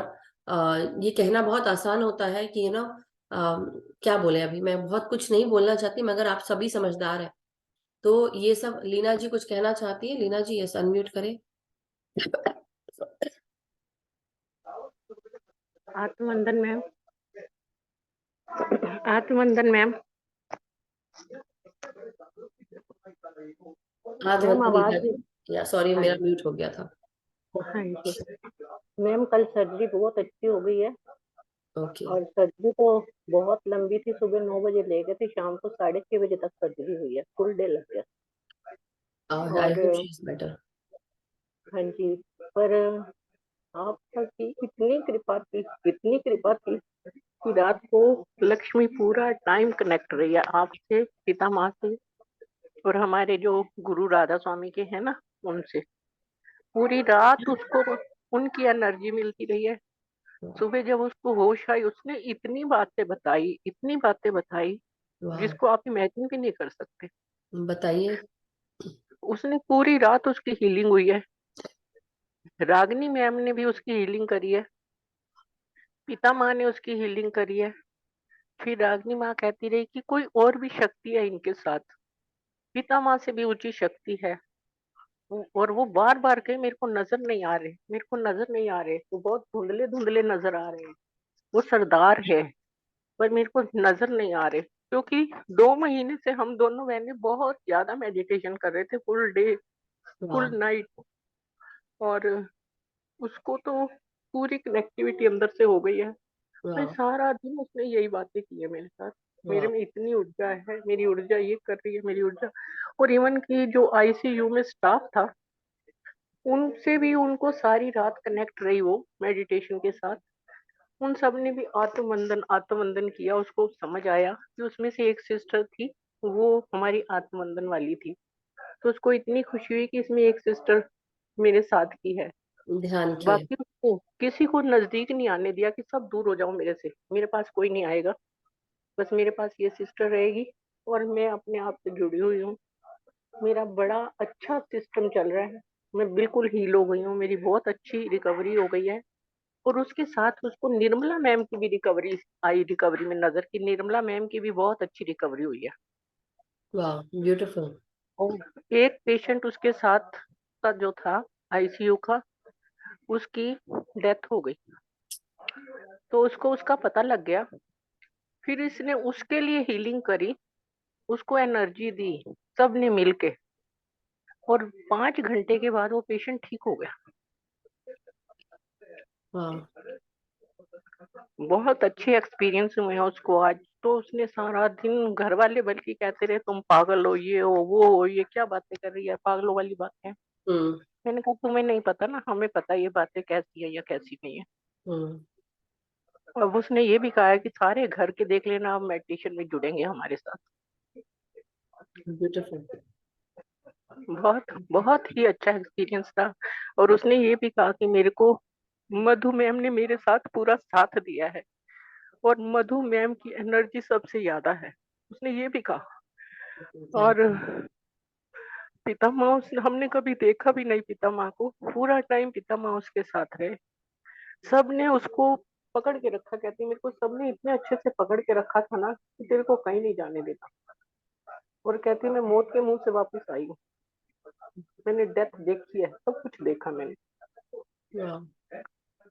ये कहना बहुत आसान होता है कि क्या बोले, अभी मैं बहुत कुछ नहीं बोलना चाहती, मगर आप सभी समझदार हैं। तो ये सब, लीना जी कुछ कहना चाहती है? लीना जी यस, अनम्यूट करें। आत्मवंदन मैम, आत्मवंदन मैम। मैम आवाज, या सॉरी, हाँ मेरा जी, म्यूट हो गया था। हाँ जी मैम, कल सर्जरी बहुत अच्छी हो गई है। ओके। और सर्जरी तो बहुत लंबी थी, सुबह 9 बजे ले गए थे, शाम को 6:30 बजे तक सर्जरी हुई है, फुल डे लग गया। आई होप और शी इज बेटर। हाँ जी, पर आपकी इतनी कृपा थी कि रात को लक्ष्मी पूरा टाइम कनेक्ट रही है आपसे, पिता माँ से, और हमारे जो गुरु राधा स्वामी के हैं ना, उनसे पूरी रात उसको उनकी एनर्जी मिलती रही है। सुबह जब उसको होश आई, उसने इतनी बातें बताई वाह, जिसको आप इमेजिन भी नहीं कर सकते। बताइए। उसने पूरी रात उसकी हीलिंग हुई है, रागनी मैम ने भी उसकी हीलिंग करी है, पिता माँ ने उसकी हीलिंग करी है। फिर रागनी माँ कहती रही कि कोई और भी शक्ति है इनके साथ, पिता माँ से भी ऊंची शक्ति है। और वो बार बार कहे मेरे को नजर नहीं आ रहे, मेरे को नजर नहीं आ रहे, वो बहुत धुंधले धुंधले नजर आ रहे हैं, वो सरदार है पर मेरे को नजर नहीं आ रहे। क्योंकि 2 महीने से हम दोनों बहनें बहुत ज्यादा मेडिटेशन कर रहे थे, फुल डे वाह, फुल नाइट। और उसको तो पूरी कनेक्टिविटी अंदर से हो गई है। मैं वाह, सारा दिन उसने यही बातें की है मेरे साथ, मेरे वाह। में इतनी ऊर्जा है, मेरी ऊर्जा ये कर रही है, मेरी ऊर्जा। और इवन की जो आईसीयू में स्टाफ था, उनसे भी उनको सारी रात कनेक्ट रही वो मेडिटेशन के साथ। उन सब ने भी आत्मवंदन किया, उसको समझ आया कि उसमें से एक सिस्टर थी, वो हमारी आत्मवंदन वाली थी। तो उसको इतनी खुशी हुई कि इसमें एक सिस्टर मेरे साथ की है। ध्यान किए। बाकी उसको किसी को नजदीक नहीं आने दिया कि सब दूर हो जाओ मेरे से, मेरे पास कोई नहीं आएगा, बस मेरे पास ये सिस्टर रहेगी। और मैं अपने आप से जुड़ी हुई हूँ, मेरा बड़ा अच्छा सिस्टम चल रहा है, मैं बिल्कुल हील हो गई हूँ, मेरी बहुत अच्छी रिकवरी हो गई है। और उसके साथ उसको निर्मला मैम की भी रिकवरी में नजर की, निर्मला मैम की भी बहुत अच्छी रिकवरी हुई है। वाह, ब्यूटीफुल। और एक पेशेंट उसके साथ का जो था आईसीयू का, उसकी डेथ हो गई, तो उसको उसका पता लग गया। फिर इसने उसके लिए हीलिंग करी, उसको एनर्जी दी, सबने मिलके। और 5 घंटे के बाद वो पेशेंट ठीक हो गया। वाह, बहुत अच्छे एक्सपीरियंस हुए हैं उसको आज। तो उसने सारा दिन, घर वाले बल्कि कहते रहे तुम पागल हो, ये हो वो हो, ये क्या बातें कर रही है, पागलों वाली बातें। हम्म, मैंने कहा तुम्हें नहीं पता ना, हमें पता ये बातें कैसी है या कैसी नहीं है। हम्म। अब उसने ये भी कहा है कि सारे घर के देख लेना, अब मेडिटेशन में जुड़ेंगे हमारे साथ। ब्यूटीफुल। बहुत बहुत ही अच्छा एक्सपीरियंस था। और उसने ये भी कहा कि मेरे को मधु मैम ने मेरे साथ पूरा साथ दिया है, और मधु मैम की एनर्जी सबसे ज्यादा है, उसने ये भी कहा। थैंक और पिता माँ, उसने हमने कभी देखा भी नहीं पिता माँ को, पूरा टाइम पिता माँ उसके साथ रहे। सबने उसको पकड़ के रखा, कहती मेरे को सबने इतने अच्छे से पकड़ के रखा था ना कि तेरे को कहीं नहीं जाने देता। और कहती मैं मौत के मुंह से वापस आई हूँ, मैंने डेथ देखी है, सब कुछ देखा मैंने। यू।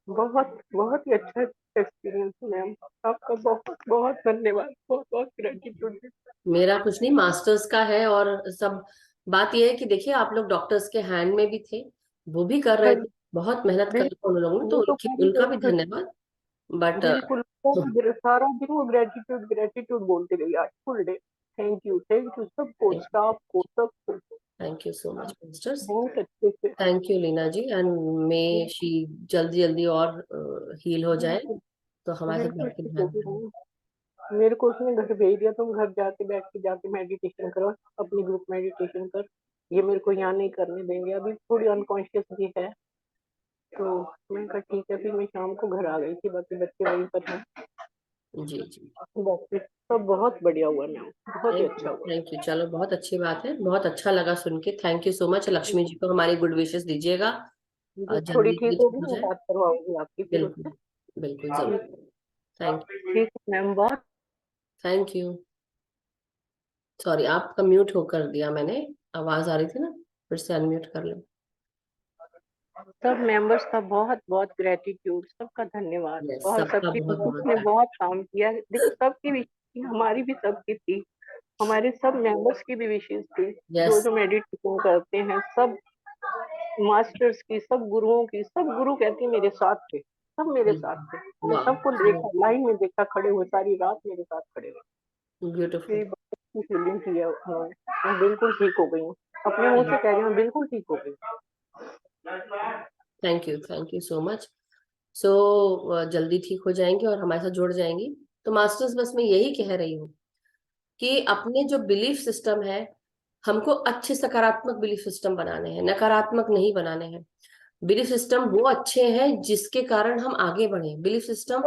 बहुत बहुत ही अच्छा एक्सपीरियंस मैम, आपका बहुत बहुत धन्यवाद, बहुत बहुत ग्रेटिट्यूड। मेरा कुछ नहीं, मास्टर्स का है और सब। बात यह है कि देखिए, आप लोग डॉक्टर्स के हैंड में भी थे, वो भी कर रहे थे, बहुत मेहनत कर बिल्कुल, उन लोगों ने, तो वो तो उनका भी धन्यवाद। बट बिल्कुल सारा दिन वो ग्रेटिट्यूड ग्रेटिट्यूड बोलते रही आज फुल डे। थैंक यू सबको, स्टाफ को, सबको। Thank you so much masters. बहुत अच्छे से। Thank you Leena ji, and may she जल्दी जल्दी और हील हो जाए, बिल्कुल तो हमारे साथ बिल्कुल बैठ के ठीक ध्यान होगी करें। मैम। मेरे को उसने घर भेज दिया, तुम घर जाके बैठ के जाके मेडिटेशन करो, अपनी ग्रुप मेडिटेशन कर, ये मेरे को यहाँ नहीं करने देंगे, अभी थोड़ी अनकॉन्शियस भी है। तो मैंने कहा ठीक है, फिर मैं शाम को घर आ गई थी, बाकी बच्चे वहीं पर हैं। जी जी। बाकी सब बहुत बढ़िया हुआ मैम, बहुत ही अच्छा हुआ। थैंक यू, चलो बहुत अच्छी बात है, बहुत अच्छा लगा सुन के। Thank you so much. Lakshmi ji को हमारी गुड विशेस दीजिएगा, मुझे और थोड़ी जल्दी ठीक जल्दी ठीक होगी, हो मैं जाए। बात करवाऊंगी आपकी फिर बिल्कुल, उससे। बिल्कुल जरूर। थैंक ठीक है मैम, बहुत थैंक यू। सॉरी, आपका म्यूट होकर दिया मैंने, आवाज आ रही थी ना, फिर से अनम्यूट कर लो। सब मेंबर्स का बहुत बहुत ग्रेटिट्यूड, सबका धन्यवाद, यस, बहुत सबका सबकी बहुत विशेष ने बहुत। बहुत काम किया है। देखो सबकी विशेष, हमारी भी सबकी थी, हमारे सब मेंबर्स की भी विशेष थी, जो यस, जो मेडिटेशन करते हैं, सब मास्टर्स की, सब गुरुओं की, सब गुरु कहती मेरे साथ थे। सब मेरे साथ थे, मैं वाह, सबको देखा, लाइन में देखा, खड़े हुए सारी रात मेरे साथ खड़े हुए। ब्यूटीफुल। मेरी बहुत अच्छी फीलिंग थी। हाँ, मैं बिल्कुल ठीक हो गई हूँ, अपने मुंह से कह रही हूँ, मैं बिल्कुल ठीक हो गई। Thank you so much. So जल्दी ठीक हो जाएंगी और हमारे साथ जुड़ जाएंगी। तो मास्टर्स, बस मैं यही कह रही हूँ कि अपने जो बिलीफ सिस्टम है, हमको अच्छे सकारात्मक बिलीफ सिस्टम बनाने हैं, नकारात्मक नहीं बनाने हैं। बिलीफ सिस्टम वो अच्छे हैं जिसके कारण हम आगे बढ़े, बिलीफ सिस्टम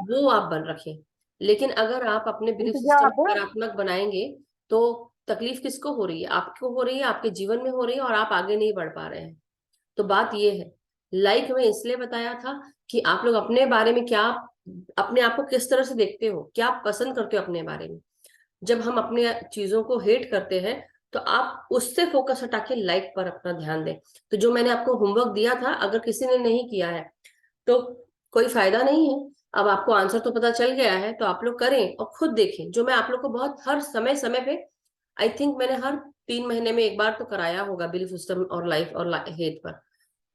वो आप बन रखें। लेकिन अगर आप अपने बिलीफ सिस्टम नकारात्मक बनाएंगे तो तकलीफ किसको हो रही है? आपको हो रही है, आपके जीवन में हो रही है, और आप आगे नहीं बढ़ पा रहे हैं। तो बात ये है, लाइक में इसलिए बताया था कि आप लोग अपने बारे में क्या, अपने आप को किस तरह से देखते हो, क्या आप पसंद करते हो अपने बारे में। जब हम अपने चीजों को हेट करते हैं तो आप उससे फोकस हटा के लाइक पर अपना ध्यान दें। तो जो मैंने आपको होमवर्क दिया था, अगर किसी ने नहीं किया है तो कोई फायदा नहीं है। अब आपको आंसर तो पता चल गया है, तो आप लोग करें और खुद देखें। जो मैं आप लोग को बहुत हर समय समय पे, आई थिंक मैंने हर 3 महीने में एक बार तो कराया होगा बिलीफ सिस्टम और लाइफ और हेट पर।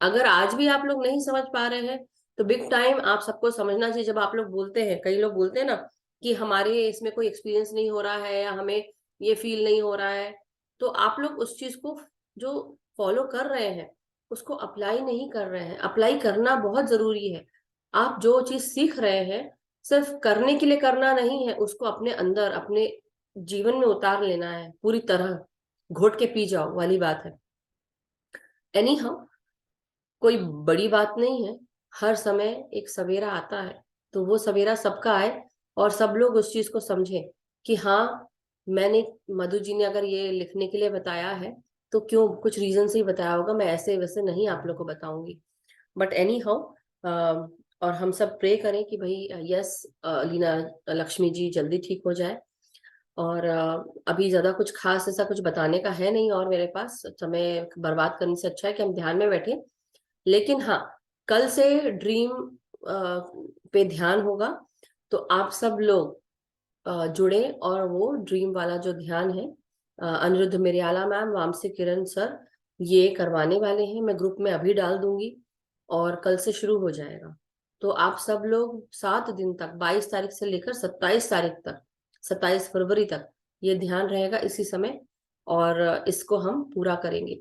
अगर आज भी आप लोग नहीं समझ पा रहे हैं तो बिग टाइम आप सबको समझना चाहिए। जब आप लोग बोलते हैं, कई लोग बोलते हैं ना कि हमारे इसमें कोई एक्सपीरियंस नहीं हो रहा है या हमें ये फील नहीं हो रहा है, तो आप लोग उस चीज को जो फॉलो कर रहे हैं उसको अप्लाई नहीं कर रहे हैं। अप्लाई करना बहुत जरूरी है। आप जो चीज सीख रहे हैं सिर्फ करने के लिए करना नहीं है, उसको अपने अंदर अपने जीवन में उतार लेना है पूरी तरह। घोट के पी जाओ वाली बात है। एनी हाउ, कोई बड़ी बात नहीं है। हर समय एक सवेरा आता है, तो वो सवेरा सबका आए और सब लोग उस चीज को समझें कि हाँ, मैंने, मधु जी ने अगर ये लिखने के लिए बताया है तो क्यों, कुछ रीजन से ही बताया होगा। मैं ऐसे वैसे नहीं आप लोग को बताऊंगी। बट एनी हाउ, और हम सब प्रे करें कि भाई यस, लीना लक्ष्मी जी जल्दी ठीक हो जाए। और अभी ज्यादा कुछ खास ऐसा कुछ बताने का है नहीं, और मेरे पास समय बर्बाद करने से अच्छा है कि हम ध्यान में बैठे। लेकिन हाँ, कल से ड्रीम पे ध्यान होगा, तो आप सब लोग जुड़े और वो ड्रीम वाला जो ध्यान है, अनिरुद्ध मेरियाला मैम, वामसी किरण सर ये करवाने वाले हैं। मैं ग्रुप में अभी डाल दूंगी और कल से शुरू हो जाएगा। तो आप सब लोग 7 दिन तक, 22 तारीख से लेकर 27 तारीख तक, 27 फरवरी तक ये ध्यान रहेगा इसी समय, और इसको हम पूरा करेंगे।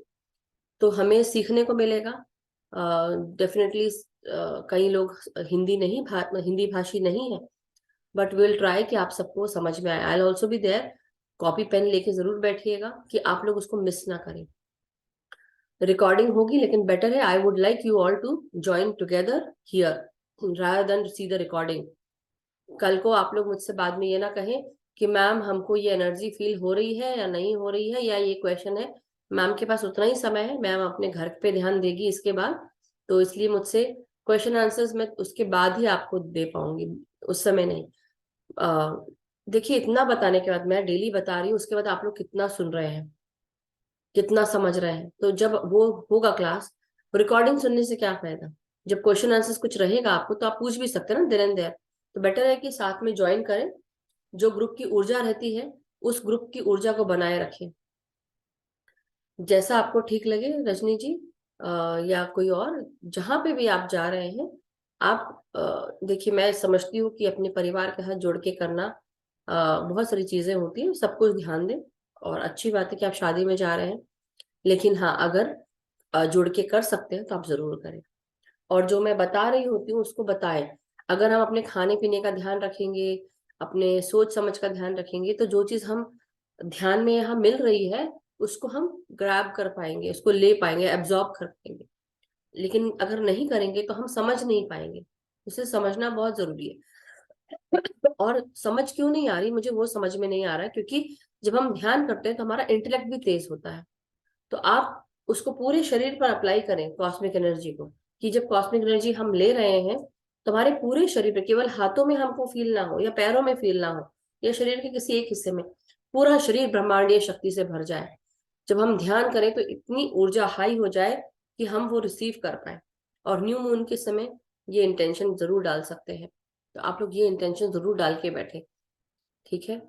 तो हमें सीखने को मिलेगा डेफिनेटली। कई लोग हिंदी भाषी नहीं है, बट विल ट्राई कि आप सबको समझ में आए। I also be there. Copy pen लेके जरूर बैठिएगा कि आप लोग उसको मिस ना करें। रिकॉर्डिंग होगी, लेकिन बेटर है, I would like you all to join together here rather than see the recording. कल को आप लोग मुझसे बाद में ये ना कहें कि मैम हमको ये एनर्जी फील हो रही है या नहीं हो रही है, या ये क्वेश्चन है। मैम के पास उतना ही समय है, मैम अपने घर पे ध्यान देगी इसके बाद, तो इसलिए मुझसे क्वेश्चन आंसर्स मैं उसके बाद ही आपको दे पाऊंगी, उस समय नहीं। देखिए, इतना बताने के बाद, मैं डेली बता रही हूँ, उसके बाद आप लोग कितना सुन रहे हैं, कितना समझ रहे हैं। तो जब वो होगा क्लास, रिकॉर्डिंग सुनने से क्या फायदा? जब क्वेश्चन आंसर्स कुछ रहेगा आपको तो आप पूछ भी सकते हैं ना देर एंड देयर। तो बेटर है कि साथ में ज्वाइन करें। जो ग्रुप की ऊर्जा रहती है उस ग्रुप की ऊर्जा को बनाए रखें। जैसा आपको ठीक लगे रजनी जी, या कोई और, जहां पे भी आप जा रहे हैं, आप देखिए, मैं समझती हूँ कि अपने परिवार के साथ जुड़ के करना बहुत सारी चीजें होती हैं, सब कुछ ध्यान दें। और अच्छी बात है कि आप शादी में जा रहे हैं, लेकिन हाँ, अगर जुड़ के कर सकते हैं तो आप जरूर करें। और जो मैं बता रही होती हूँ उसको बताएं। अगर हम अपने खाने पीने का ध्यान रखेंगे, अपने सोच समझ का ध्यान रखेंगे, तो जो चीज हम ध्यान में यहाँ मिल रही है उसको हम ग्रैब कर पाएंगे, उसको ले पाएंगे, एब्जॉर्ब कर पाएंगे। लेकिन अगर नहीं करेंगे तो हम समझ नहीं पाएंगे। उसे समझना बहुत जरूरी है। और समझ क्यों नहीं आ रही मुझे, वो समझ में नहीं आ रहा है, क्योंकि जब हम ध्यान करते हैं तो हमारा इंटेलेक्ट भी तेज होता है। तो आप उसको पूरे शरीर पर अप्लाई करें, कॉस्मिक एनर्जी को, कि जब कॉस्मिक एनर्जी हम ले रहे हैं तो हमारे पूरे शरीर पे, केवल हाथों में हमको फील ना हो या पैरों में फील ना हो या शरीर के किसी एक हिस्से में, पूरा शरीर ब्रह्मांडीय शक्ति से भर जाए। जब हम ध्यान करें तो इतनी ऊर्जा हाई हो जाए कि हम वो रिसीव कर पाए। और न्यू मून के समय ये इंटेंशन जरूर डाल सकते हैं। तो आप लोग ये इंटेंशन जरूर डाल के बैठे, ठीक है?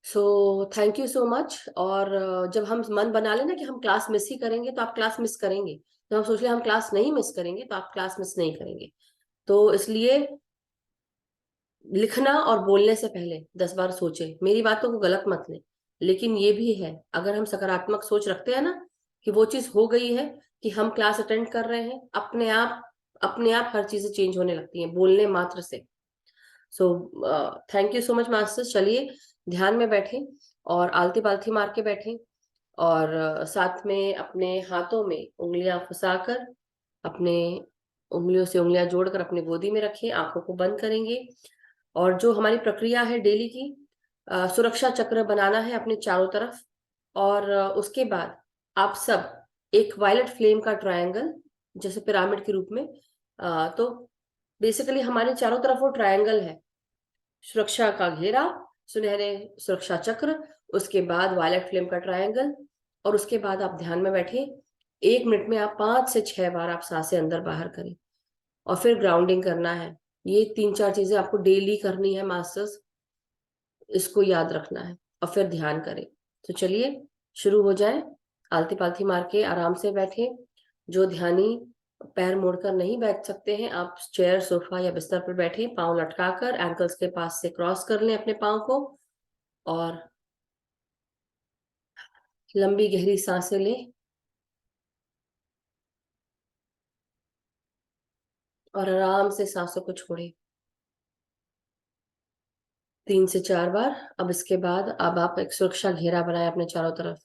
सो थैंक यू सो मच। और जब हम मन बना लेना कि हम क्लास मिस ही करेंगे तो आप क्लास मिस करेंगे, तो हम सोच लिया हम क्लास नहीं मिस करेंगे, तो आप क्लास मिस नहीं करेंगे। तो इसलिए लिखना और बोलने से पहले 10 बार सोचे, मेरी बातों को गलत मत ले, लेकिन ये भी है अगर हम सकारात्मक सोच रखते हैं ना कि वो चीज हो गई है, कि हम क्लास अटेंड कर रहे हैं, अपने आप हर चीजें चेंज होने लगती हैं बोलने मात्र से। सो thank you so much masters. चलिए ध्यान में बैठे और आलती पालती मार के बैठे, और साथ में अपने हाथों में उंगलियां फंसाकर, अपने उंगलियों से उंगलियां जोड़कर अपनी गोदी में रखें, आंखों को बंद करेंगे। और जो हमारी प्रक्रिया है डेली की, सुरक्षा चक्र बनाना है अपने चारों तरफ। और उसके बाद आप सब एक वायलेट फ्लेम का ट्रायंगल, जैसे पिरामिड के रूप में, तो बेसिकली हमारे चारों तरफ वो ट्रायंगल है, सुरक्षा का घेरा, सुनहरे सुरक्षा चक्र, उसके बाद वायलेट फ्लेम का ट्रायंगल, और उसके बाद आप ध्यान में बैठे। 1 मिनट में आप 5 से 6 बार आप सांसें अंदर बाहर करें, और फिर ग्राउंडिंग करना है। ये 3-4 चीजें आपको डेली करनी है मास्टर्स, इसको याद रखना है, और फिर ध्यान करें। तो चलिए शुरू हो जाए। आलती पालती मार के आराम से बैठे। जो ध्यानी पैर मोड़कर नहीं बैठ सकते हैं, आप चेयर, सोफा या बिस्तर पर बैठे, पांव लटकाकर एंकल्स के पास से क्रॉस कर लें अपने पांव को, और लंबी गहरी सांसें लें, और आराम से सांसों को छोड़ें 3 से 4 बार। अब इसके बाद अब आप एक सुरक्षा घेरा बनाए अपने चारों तरफ।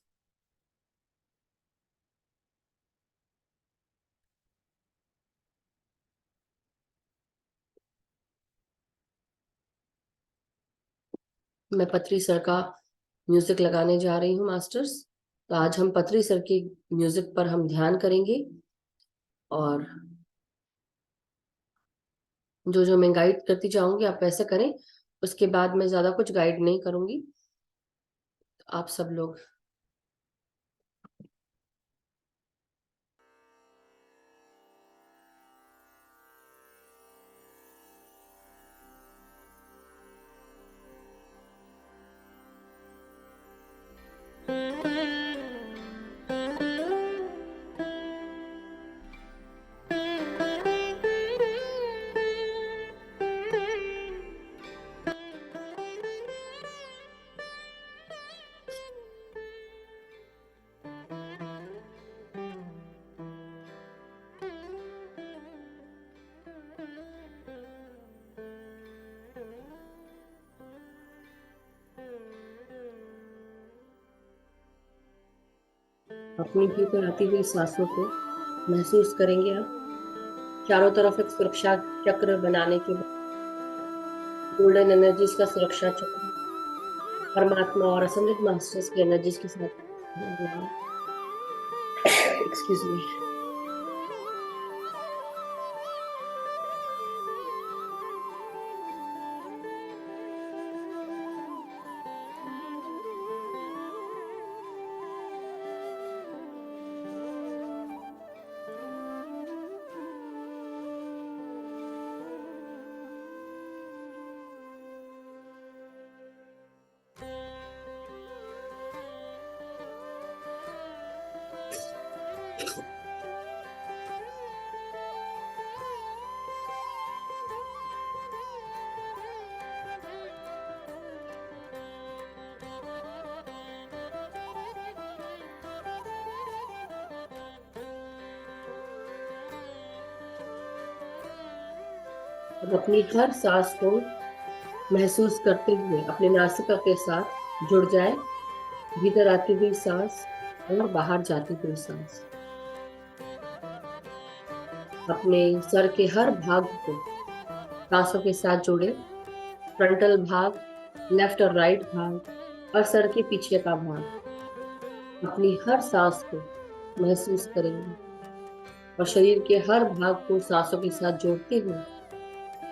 मैं पत्री सर का म्यूजिक लगाने जा रही हूँ मास्टर्स। तो आज हम पत्री सर के म्यूजिक पर हम ध्यान करेंगे, और जो जो मैं गाइड करती जाऊंगी आप वैसे करें। उसके बाद मैं ज्यादा कुछ गाइड नहीं करूंगी। आप सब लोग अपनी भीतर आती हुई सांसों को महसूस करेंगे। आप चारों तरफ एक सुरक्षा चक्र बनाने के बाद, गोल्डन एनर्जीज का सुरक्षा चक्र परमात्मा और असंगत मास्टर्स की एनर्जीज के साथ, एक्सक्यूज मी, अब अपनी हर सांस को महसूस करते हुए अपने नासिका के साथ जुड़ जाए। भीतर आती हुई सांस और बाहर जाती हुई सांस। अपने सर के हर भाग को सांसों के साथ जोड़े, फ्रंटल भाग, लेफ्ट और राइट भाग, और सर के पीछे का भाग। अपनी हर सांस को महसूस करेंगे, और शरीर के हर भाग को सांसों के साथ जोड़ते हुए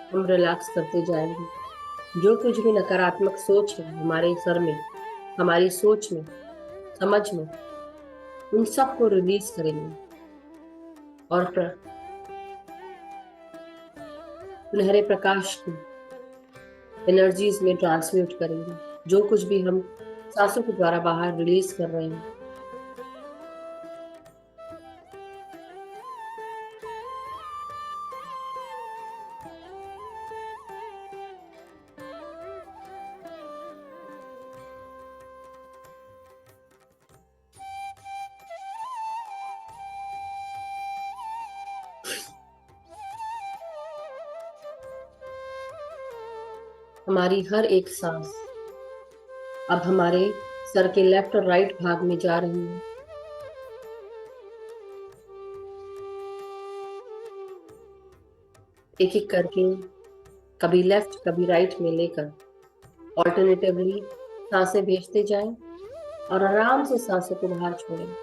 हम रिलैक्स करते जाएंगे। जो कुछ भी नकारात्मक सोच है हमारे सर में, हमारी सोच में, समझ में, उन सब को रिलीज करेंगे, और सुनहरे प्रकाश की एनर्जीज में ट्रांसम्यूट करेंगे। जो कुछ भी हम सांसों के द्वारा बाहर रिलीज कर रहे हैं, हमारी हर एक सांस अब हमारे सर के लेफ्ट और राइट भाग में जा रही है। एक एक करके कभी लेफ्ट कभी राइट में लेकर ऑल्टरनेटिवली सांसें भेजते जाएं और आराम से सांसों को बाहर छोड़ें।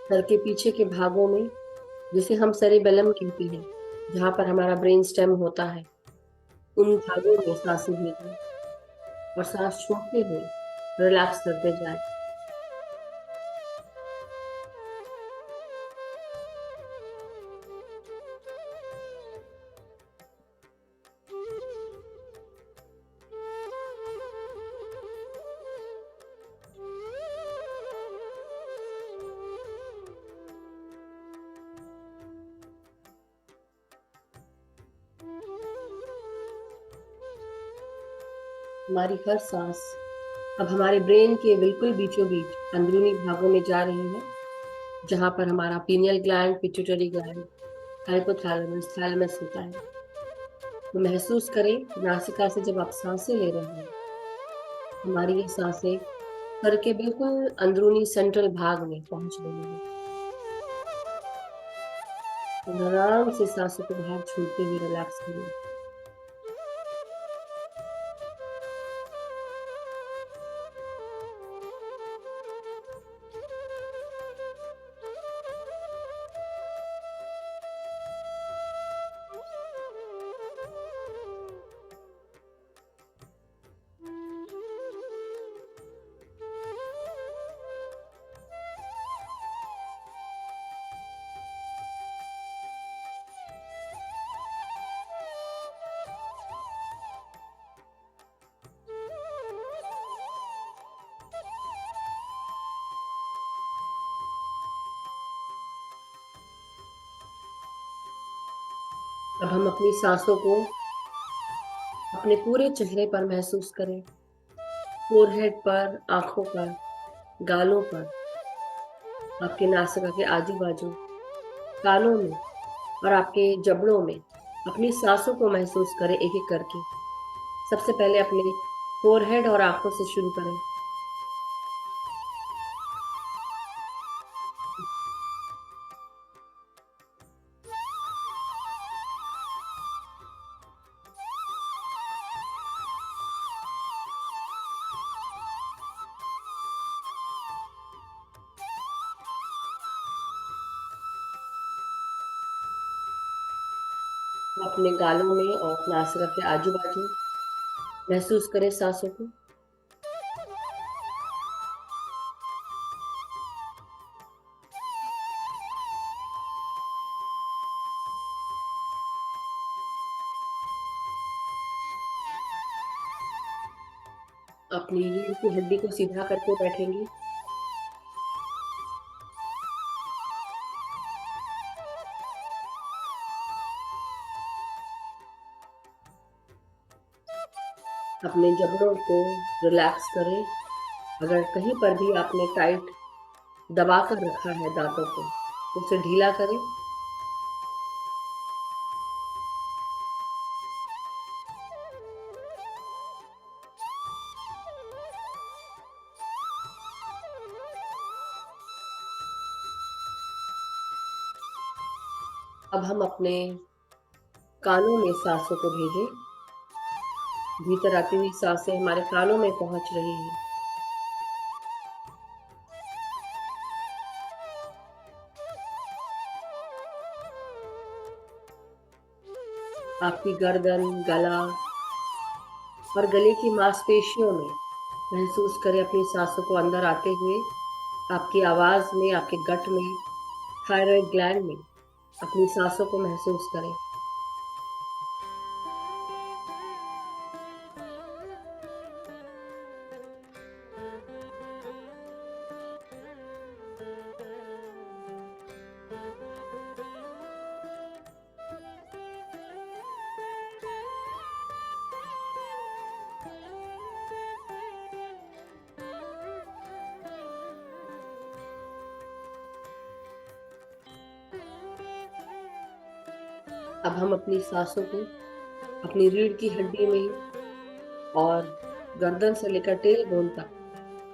सर के पीछे के भागों में, जिसे हम सेरिबेलम कहते हैं, जहां पर हमारा ब्रेन स्टेम होता है, उन भागों में सांसें भेजें और सांस छोड़ते हुए रिलैक्स करते जाएं। हमारी हर सांस अब हमारे ब्रेन के बिल्कुल बीचों बीच अंदरूनी भागों में जा रही है, जहां पर हमारा pineal gland, pituitary gland, hypothalamus, thalamus होता है। तो महसूस करें कि नासिका से जब आप सांसें ले रहे हैं, हमारी ये सांसें सर के बिल्कुल अंदरूनी सेंट्रल भाग में पहुंच रही हैं। और आराम से सांसों को बाहर छोड़ते हुए रिलैक्स करें। अब हम अपनी सांसों को अपने पूरे चेहरे पर महसूस करें, फोरहेड पर, आंखों पर, गालों पर, आपके नासिका के आजू बाजू, कानों में और आपके जबड़ों में। अपनी सांसों को महसूस करें एक एक करके। सबसे पहले अपने फोरहेड और आंखों से शुरू करें। अपने गालों में और नासिका के आजू बाजू महसूस करें सांसों को। अपनी रीढ़ की हड्डी को सीधा करके बैठेंगे। अपने जबड़ों को रिलैक्स करें। अगर कहीं पर भी आपने टाइट दबा कर रखा है दांतों को, तो उसे ढीला करें। अब हम अपने कानों में सांसों को भेजें। भीतर आती हुई सांसें हमारे कानों में पहुंच रही हैं। आपकी गर्दन, गला और गले की मांसपेशियों में महसूस करें अपनी सांसों को अंदर आते हुए। आपकी आवाज में, आपके गट में, थायराइड ग्लैंड में अपनी सांसों को महसूस करें। अब हम अपनी सांसों को अपनी रीढ़ की हड्डी में और गर्दन से लेकर टेल बोन तक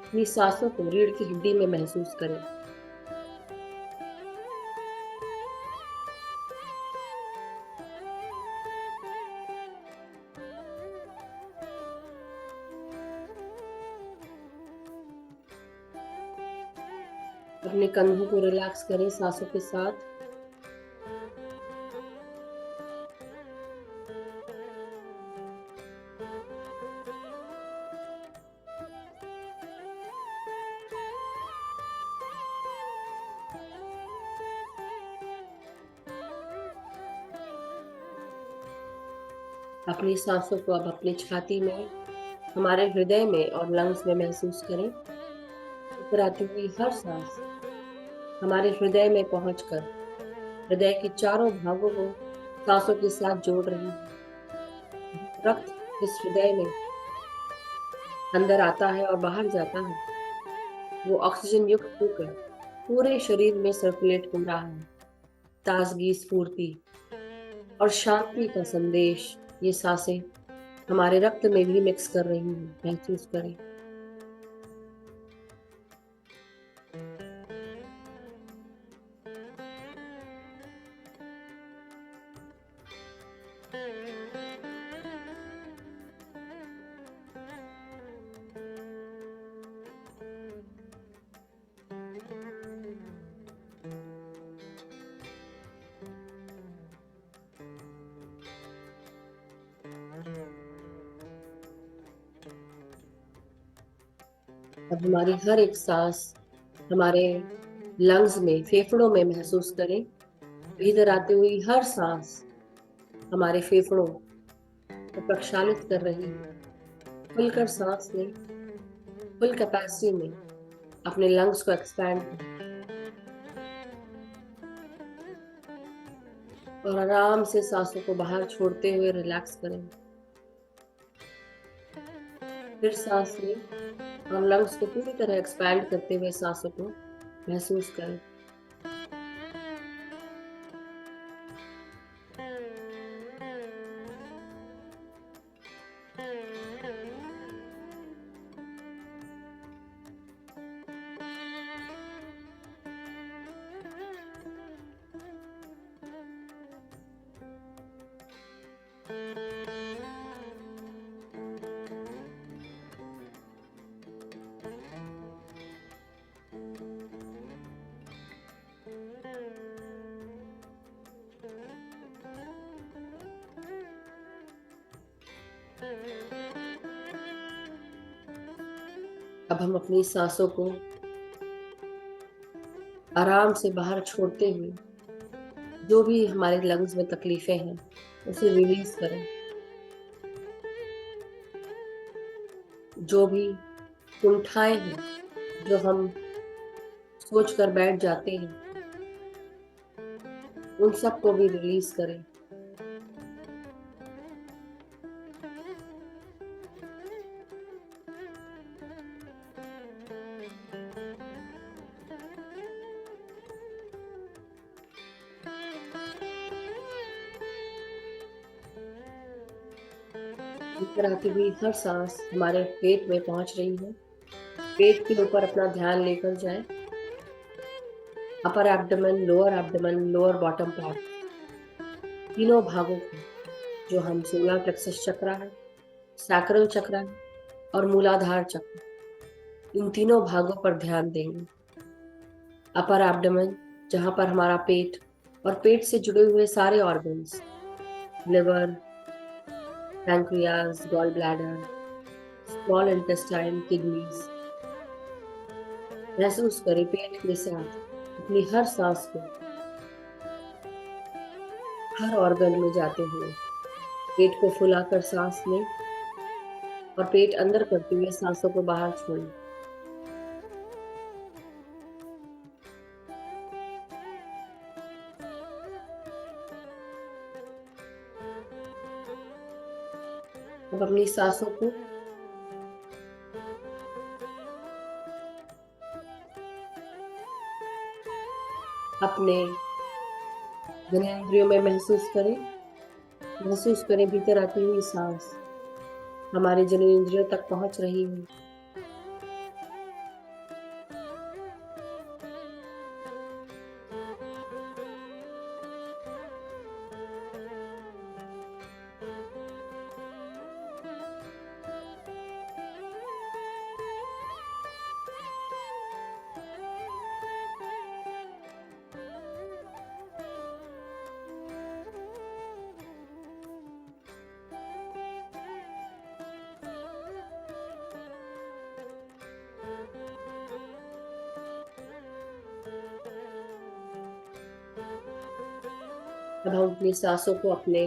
अपनी सांसों को रीढ़ की हड्डी में महसूस करें। अपने कंधों को रिलैक्स करें सांसों के साथ। अपनी सांसों को अब अपनी छाती में, हमारे हृदय में और लंग्स में महसूस करें। ऊपर आती हुई हर सांस हमारे हृदय में पहुंचकर हृदय के चारों भागों को सांसों के साथ जोड़ रही है। रक्त इस हृदय में अंदर आता है और बाहर जाता है, वो ऑक्सीजन युक्त होकर पूरे शरीर में सर्कुलेट हो रहा है। ताजगी, स्फूर्ति और शांति का संदेश ये सांसें हमारे रक्त में भी मिक्स कर रही हैं। महसूस करें। अब हमारी हर एक सांस हमारे लंग्स में, फेफड़ों में महसूस करें। भीतर आती हुई हर सांस हमारे फेफड़ों को प्रक्षालित कर रही है। खुलकर सांस लें, फुल कैपेसिटी में अपने लंग्स को एक्सपैंड करें और आराम से सांसों को बाहर छोड़ते हुए रिलैक्स करें। फिर सांस लें और लंग्स को पूरी तरह एक्सपैंड करते हुए सांसों को महसूस करें। अब हम अपनी सांसों को आराम से बाहर छोड़ते हुए जो भी हमारे लंग्स में तकलीफें हैं उसे रिलीज करें। जो भी कुंठाएं हैं, जो हम सोच कर बैठ जाते हैं, उन सबको भी रिलीज करें। ऊपर आती हुई हर सांस हमारे पेट में पहुंच रही है। पेट के ऊपर अपना ध्यान लेकर जाए। Upper abdomen, lower bottom part, तीनों भागों को, जो हम सोलर प्लेक्सस चक्र है, सैक्रल चक्र है और मूलाधार चक्र, इन तीनों भागों पर ध्यान देंगे। अपर एब्डोमेन, जहां पर हमारा पेट और पेट से जुड़े हुए सारे organs, liver, pancreas, gall bladder, small intestine, kidneys, महसूस करें पेट के साथ अपनी हर सांस को हर ऑर्गन में जाते हुए। पेट को फुलाकर सांस लें और पेट अंदर करते हुए सांसों को बाहर छोड़ें। अब अपनी सांसों को अपने ज्ञानेंद्रियों में महसूस करें। महसूस करें भीतर आती हुई सांस हमारे जननेंद्रियों तक पहुंच रही है। अब हम अपनी सांसों को अपने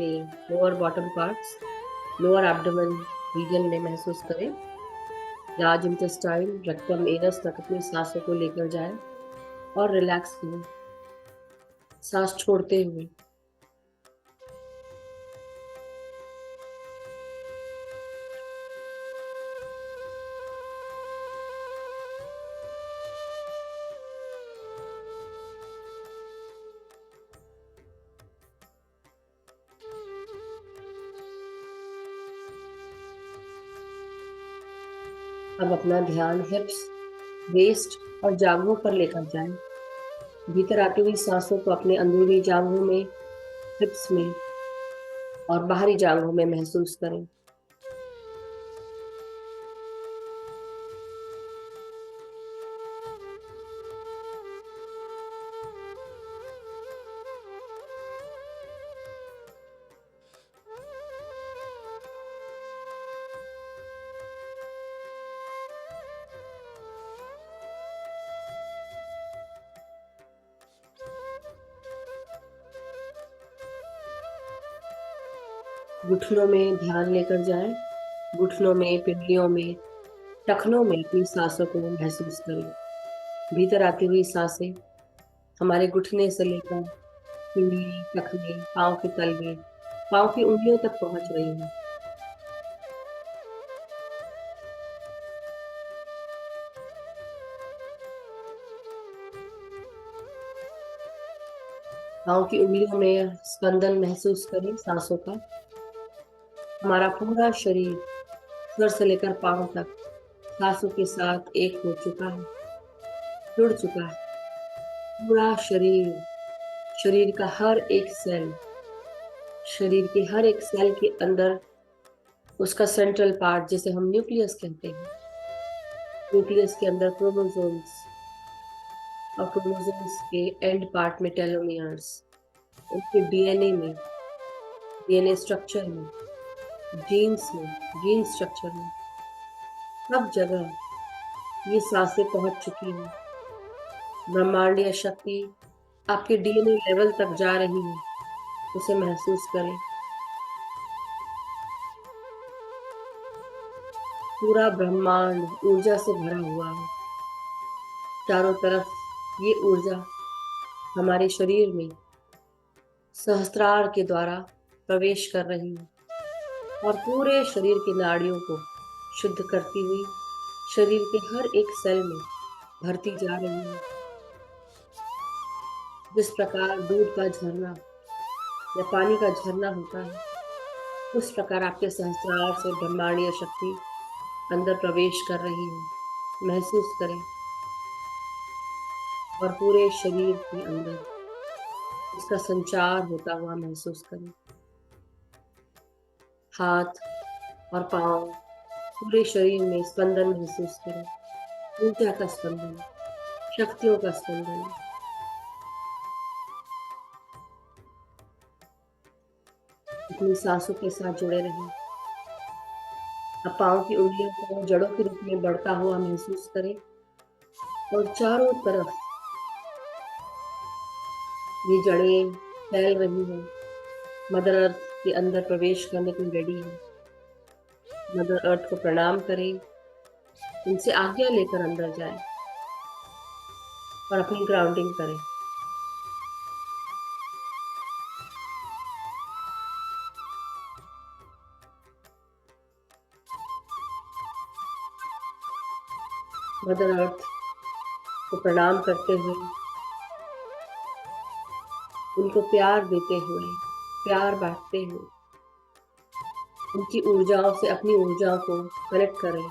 lower bottom parts, lower abdomen region में महसूस करें। लार्ज इंटेस्टाइन, रेक्टम, एनस तक अपनी सांसों को लेकर जाएं और रिलैक्स करें, सांस छोड़ते हुए। अब अपना ध्यान हिप्स, वेस्ट और जांघों पर लेकर जाएं। भीतर आती हुई सांसों को अपने अंदरूनी जांघों में, हिप्स में और बाहरी जांघों में महसूस करें। घुटनों में ध्यान लेकर जाएं। घुटनों में, पिंडलियों में, टखनों में अपनी सांसों को महसूस करें। भीतर आती हुई सांसें हमारे घुटने से लेकर पिंडली, टखने, पांव के तलवे, पांव की उंगलियों तक पहुंच रही हैं। पांव की उंगलियों में स्पंदन महसूस करें सांसों का। हमारा पूरा शरीर सर से लेकर पांव तक सांसों के साथ एक हो चुका है, जुड़ चुका है। पूरा शरीर, शरीर का हर एक सेल, शरीर के हर एक सेल के अंदर उसका सेंट्रल पार्ट, जिसे हम न्यूक्लियस कहते हैं, न्यूक्लियस के अंदर क्रोमोसोम्स और क्रोमोसोम्स के एंड पार्ट में टेलोमियर्स, उनके डीएनए में, डीएनए स्ट्रक्चर में, जीन्स में, जीन स्ट्रक्चर में, सब जगह ये सांसें पहुंच चुकी हैं। ब्रह्मांडीय शक्ति आपके डीएनए लेवल तक जा रही है, उसे महसूस करें। पूरा ब्रह्मांड ऊर्जा से भरा हुआ है। चारों तरफ ये ऊर्जा हमारे शरीर में सहस्त्रार के द्वारा प्रवेश कर रही है और पूरे शरीर की नाड़ियों को शुद्ध करती हुई शरीर के हर एक सेल में भरती जा रही है। जिस प्रकार दूध का झरना या पानी का झरना होता है, उस प्रकार आपके सहस्त्रार से ब्रह्मांडीय शक्ति अंदर प्रवेश कर रही है। महसूस करें और पूरे शरीर के अंदर इसका संचार होता हुआ महसूस करें। हाथ और पांव, पूरे शरीर में स्पंदन महसूस करें। ऊर्जा का स्पंदन, शक्तियों का स्पंदन। अपनी सांसों के साथ जुड़े रहें। अब पांव की उंगलियों को जड़ों के रूप में बढ़ता हुआ महसूस करें और चारों तरफ ये जड़ें फैल रही हैं। मदर अर्थ के अंदर प्रवेश करने के लिए रेडी है। मदर अर्थ को प्रणाम करें, उनसे आज्ञा लेकर अंदर जाएं और अपनी ग्राउंडिंग करें। मदर अर्थ को प्रणाम करते हुए, उनको प्यार देते हुए, प्यार बांटते हुए उनकी ऊर्जाओं से अपनी ऊर्जाओं को कनेक्ट करें,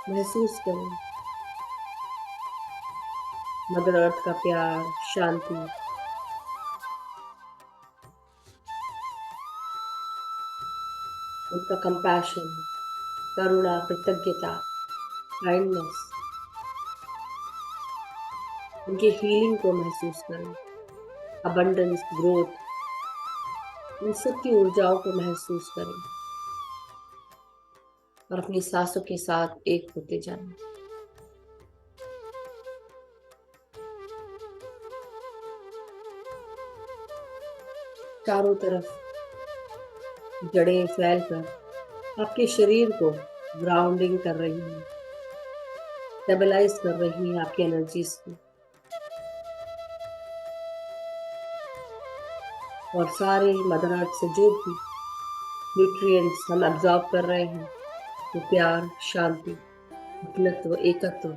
महसूस करें मदर अर्थ का प्यार, शांति, उनका कंपैशन, करुणा, कृतज्ञता, काइंडनेस, उनकी हीलिंग को महसूस करें, अबंडेंस, ग्रोथ, इन सब की ऊर्जाओं को महसूस करें और अपनी सांसों के साथ एक होते जाएं। चारों तरफ जड़ें फैलकर आपके शरीर को ग्राउंडिंग कर रही हैं, स्टेबलाइज कर रही हैं आपकी एनर्जीज को, और सारे मदर अर्थ से जो भी न्यूट्रिएंट्स हम एब्जॉर्ब कर रहे हैं वो प्यार, शांति, अपनत्व, एकत्व,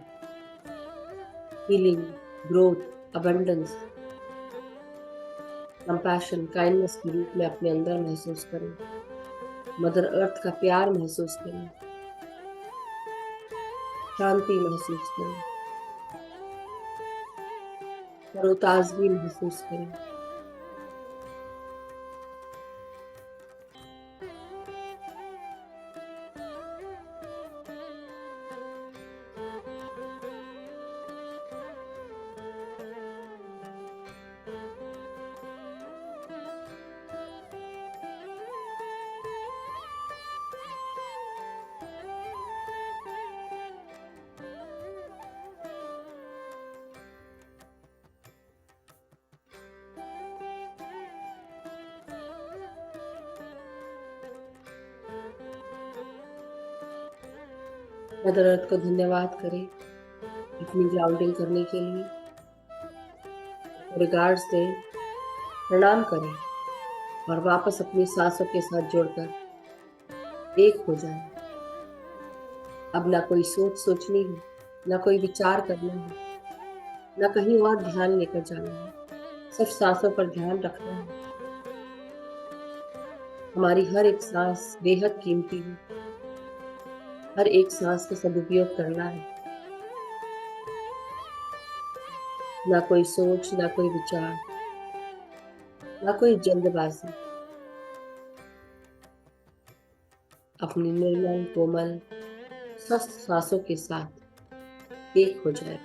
healing, growth, abundance, compassion, kindness के रूप में अपने अंदर महसूस करें। मदर अर्थ का प्यार महसूस करें, शांति महसूस करें, तरोताजगी महसूस करें। मदर अर्थ को धन्यवाद करें अपनी ग्राउंडिंग करने के लिए, रिगार्ड्स दें, प्रणाम करें और वापस अपनी सांसों के साथ जुड़कर एक हो जाएं। अब ना कोई सोच सोचनी है, ना कोई विचार करना है, ना कहीं और ध्यान लेकर जाना है, सिर्फ सांसों पर ध्यान रखना है। हमारी हर एक सांस बेहद कीमती है, हर एक सांस का सदुपयोग करना है। ना कोई सोच, ना कोई विचार, ना कोई जल्दबाजी। अपनी निर्मल, कोमल, स्वस्थ सांसों के साथ एक हो जाए।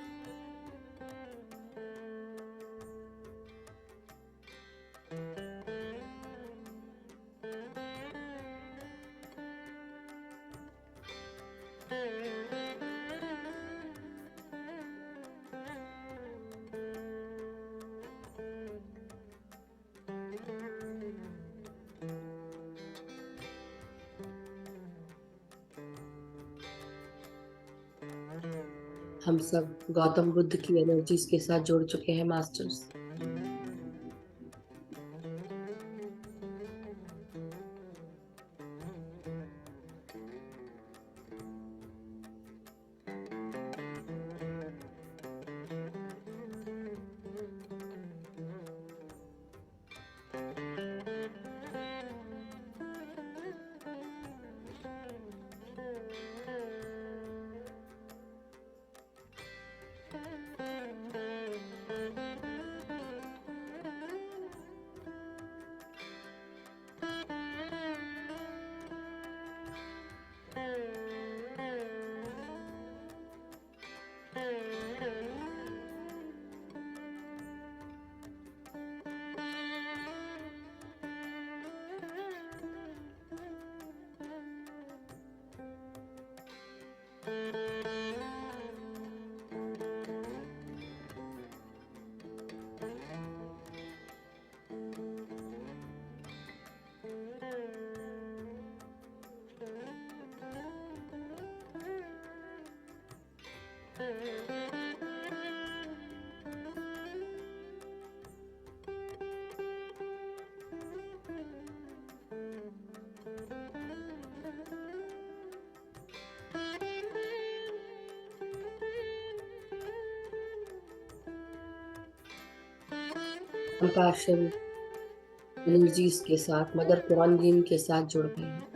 हम सब गौतम बुद्ध की एनर्जीज के साथ जुड़ चुके हैं मास्टर्स। compassion, एनर्जीज के साथ, मदर कुरान के साथ जुड़ गए हैं।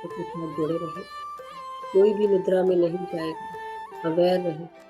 आपके साथ जुड़े रहे, कोई भी निद्रा में नहीं जाएगा, अवेयर रहे।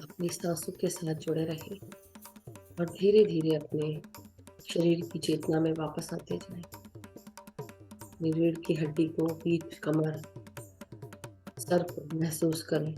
अपनी सांसों के साथ जुड़े रहें और धीरे धीरे अपने शरीर की चेतना में वापस आते जाएं। अपनी रीढ़ की हड्डी को, पीठ, कमर, सर को महसूस करें।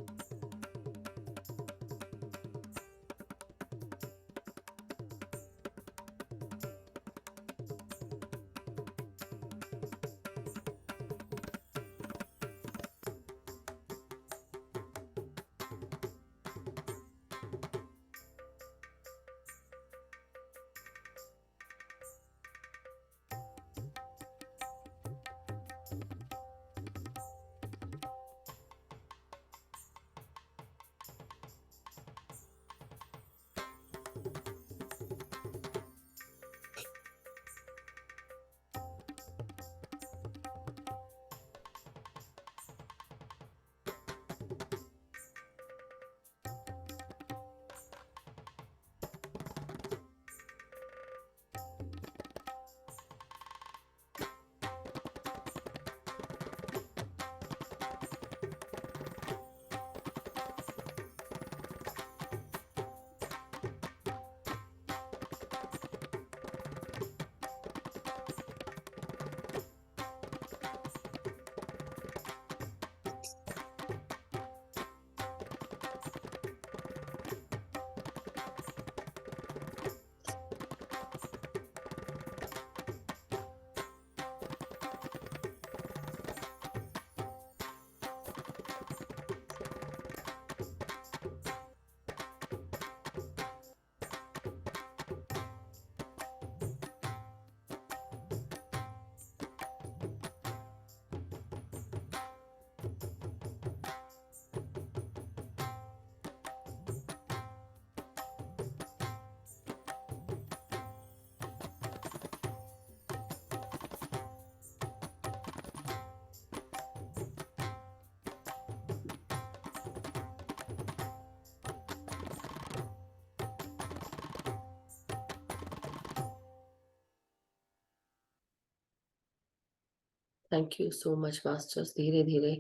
Thank you so much masters. धीरे धीरे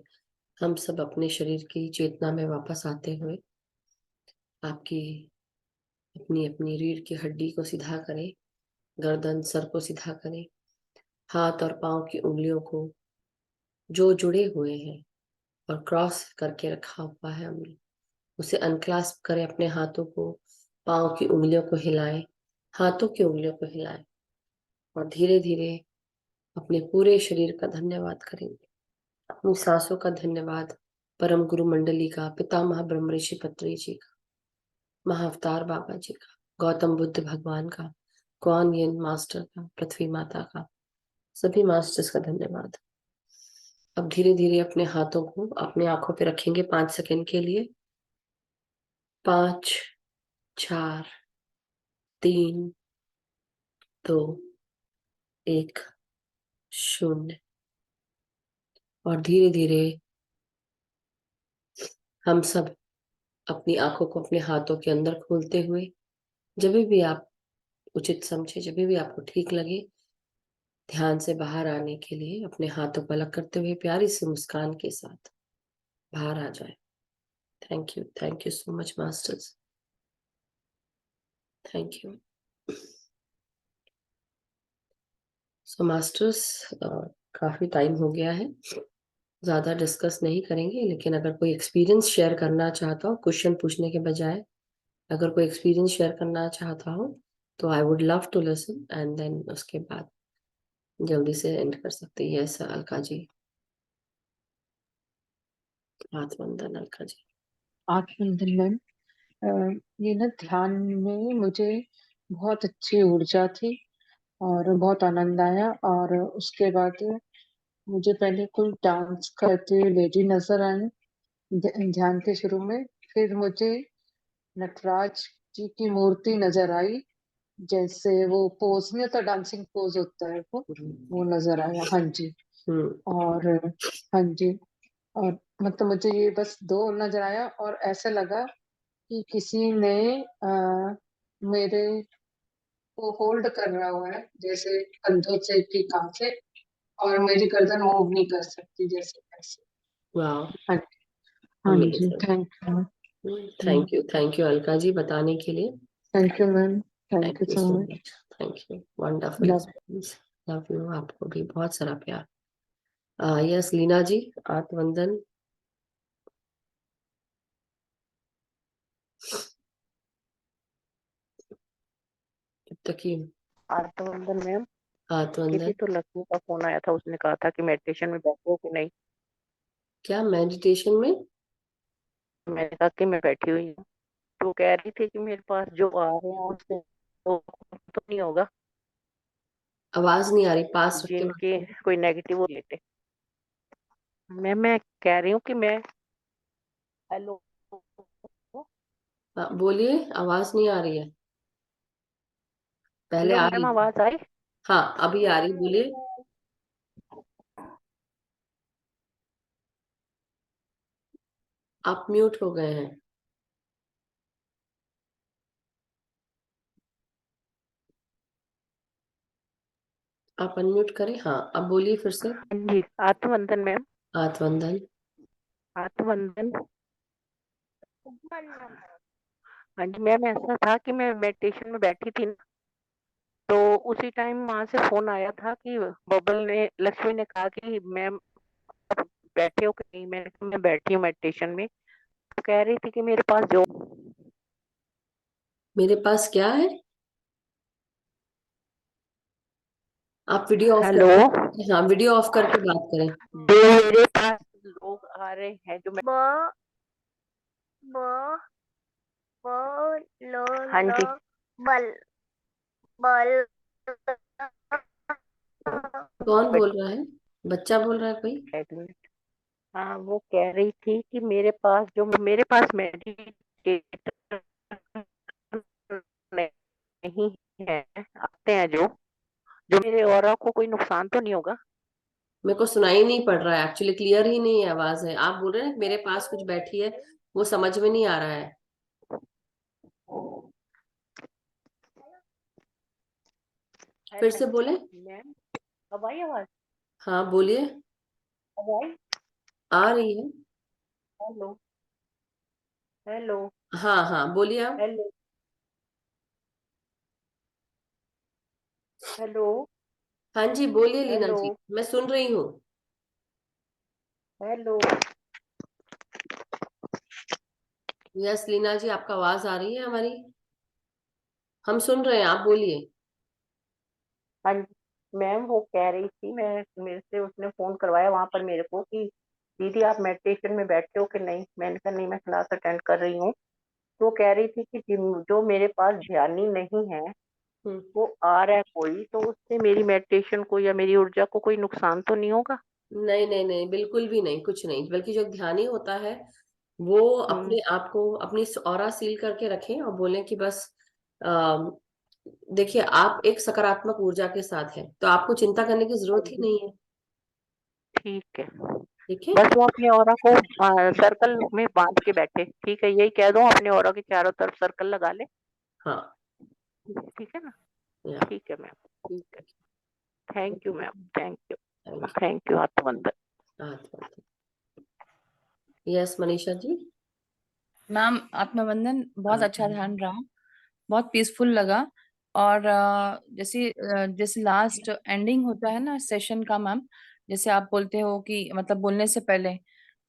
हम सब अपने शरीर की चेतना में वापस आते हुए आपकी अपनी अपनी रीढ़ की हड्डी को सीधा करें, गर्दन, सर को सीधा करें, हाथ और पांव की उंगलियों को जो जुड़े हुए हैं और क्रॉस करके रखा हुआ है हमने, उसे अनक्लास्प करें। अपने हाथों को, पांव की उंगलियों को हिलाएं, हाथों की उंगलियों को हिलाएं और धीरे धीरे अपने पूरे शरीर का धन्यवाद करेंगे। अपनी सांसों का धन्यवाद परम गुरु मंडली का, पितामह ब्रह्म ऋषि पत्री जी का, महाअवतार बाबा जी का, गौतम बुद्ध भगवान का, कुआन यिन मास्टर का, पृथ्वी माता का, सभी मास्टर्स का धन्यवाद। अब धीरे धीरे अपने हाथों को अपने आंखों पे रखेंगे 5 सेकंड के लिए। 5, 4, 3, 2, 1, 0। और धीरे धीरे हम सब अपनी आंखों को अपने हाथों के अंदर खोलते हुए, जब भी आप उचित समझे, जब भी आपको ठीक लगे, ध्यान से बाहर आने के लिए अपने हाथों को अलग करते हुए प्यारी सी मुस्कान के साथ बाहर आ जाए। Thank you so much masters, thank you. So masters, काफी टाइम हो गया है, ज्यादा डिस्कस नहीं करेंगे, लेकिन अगर कोई एक्सपीरियंस शेयर करना चाहता हो, क्वेश्चन पूछने के बजाय अगर कोई एक्सपीरियंस शेयर करना चाहता हो तो I would love to listen, and then उसके बाद जल्दी से एंड कर सकते हैं। यस अलका जी, हाथ वंदन अलका जी। आत्मनिर्भर मैम, ये ना ध्यान में मुझे बहुत अच्छी ऊर्जा थी और बहुत आनंद आया। और उसके बाद मुझे पहले कोई डांस करते हुए लेडी नजर आई ध्यान के शुरू में। फिर मुझे नटराज जी की मूर्ति नजर आई, जैसे वो पोज नहीं होता, डांसिंग पोज होता है, वो नजर आया। हाँ जी। और हाँ जी, और मतलब मुझे ये बस दो नजर आया और ऐसा लगा कि किसी ने मेरे को होल्ड कर रहा हुआ है, जैसे कंधों से की से, और मेरी गर्दन मूव नहीं कर सकती जैसे ऐसे। वाह, हाँ हाँ जी, thank you. Thank you Alka ji बताने के लिए। Thank you ma'am, thank thank you you so so much. Much, thank you, wonderful love. Experience. Love you, आपको भी बहुत सारा प्यार। यस लीना जी, आत्मवंदन। जब तक ही आत्मवंदन मैम, आत्मवंदन। किसी तो लड़की का फोन आया था, उसने कहा था कि मेडिटेशन में बैठे हो कि नहीं। क्या मेडिटेशन में? मैंने कहा कि मैं बैठी हुई हूँ। तो कह रही थी कि मेरे पास जो आ रहे हैं उससे तो नहीं होगा, आवाज नहीं आ रही, पास रख के बात जिनके करो। कोई नेगेटिव वो लेते। मैं कह रही हूँ कि मैं, हेलो, बोलिए, आवाज नहीं आ रही है, पहले हेलो आ मैम, रही थी। आवाज आई? हाँ अभी आ रही, बोलिए। आप म्यूट हो गए हैं। आप अनम्यूट करें। हाँ अब बोलिए फिर से। हाँ जी, आत्मवंदन मैम, आत्मवंदन। आत्मवंदन। हाँ जी मैम, ऐसा था कि मैं मेडिटेशन में बैठी थी ना, तो उसी टाइम वहां से फोन आया था कि बबल ने, लक्ष्मी ने कहा कि मैम आप बैठे हो कि नहीं। मैंने कहा मैं बैठी हूँ मेडिटेशन में। तो कह रही थी कि मेरे पास जो, मेरे पास क्या है? आप वीडियो ऑफ हेलो, करके, हाँ वीडियो ऑफ करके बात करें। जो मेरे पास लोग आ रहे हैं, जो मैं, हाँ जी, कौन बोल रहा है? बच्चा बोल रहा है कोई? एक मिनट। हाँ, वो कह रही थी कि मेरे पास जो, मेरे पास मेडिटेटर नहीं है, आते हैं जो जो मेरे ऑरा को कोई नुकसान तो नहीं होगा। मेरे को सुनाई नहीं पड़ रहा है एक्चुअली, क्लियर ही नहीं है आवाज है। आप बोल रहे हैं मेरे पास कुछ बैठी है, वो समझ में नहीं आ रहा है। फिर हेलो से बोले। मैम, अब आई आवाज? हाँ बोलिए। अब आई? आ रही है। हेलो, हेलो, हाँ हाँ बोलिए आप। हेलो, हेलो, हाँ जी बोलिए लीना हेलो, जी, मैं सुन रही हूँ। हेलो। यस लीना जी, आपका आवाज आ रही है हमारी, हम सुन रहे हैं, आप बोलिए। हाँ जी मैम, वो कह रही थी, मैं, मेरे से उसने फोन करवाया वहां पर मेरे को कि दीदी आप मेडिटेशन में बैठे हो कि नहीं। मैंने कहा नहीं, मैं क्लास अटेंड कर रही हूँ। तो कह रही थी कि जो मेरे पास ध्यानी नहीं है, हम्म। वो आ रहा है कोई, तो उससे मेरी मेडिटेशन को या मेरी ऊर्जा को कोई नुकसान तो नहीं होगा? नहीं नहीं नहीं, बिल्कुल भी नहीं, कुछ नहीं, बल्कि जो ध्यानी होता है वो हम्म। अपने आप को अपनी ऑरा सील करके रखें और बोले कि बस आ, देखिए आप एक सकारात्मक ऊर्जा के साथ हैं, तो आपको चिंता करने की हाँ जरूरत ही जी, नहीं है। ठीक है। ठीक है। बस वो अपने ऑरा को सर्कल में बांध के बैठे, ठीक है, यही कह दो, अपने ऑरा के चारों तरफ सर्कल लगा ले। हाँ। ठीक है ना? या ठीक है मैम, ठीक है। Thank you ma'am, thank you, thank thank you आत्मवंदन। You. Yes Manisha ji. Ma'am आत्मबंधन बहुत अच्छा हाँ। ध्यान रहा, बहुत पीसफुल लगा। और जैसे लास्ट एंडिंग होता है ना सेशन का मैम, जैसे आप बोलते हो कि मतलब बोलने से पहले,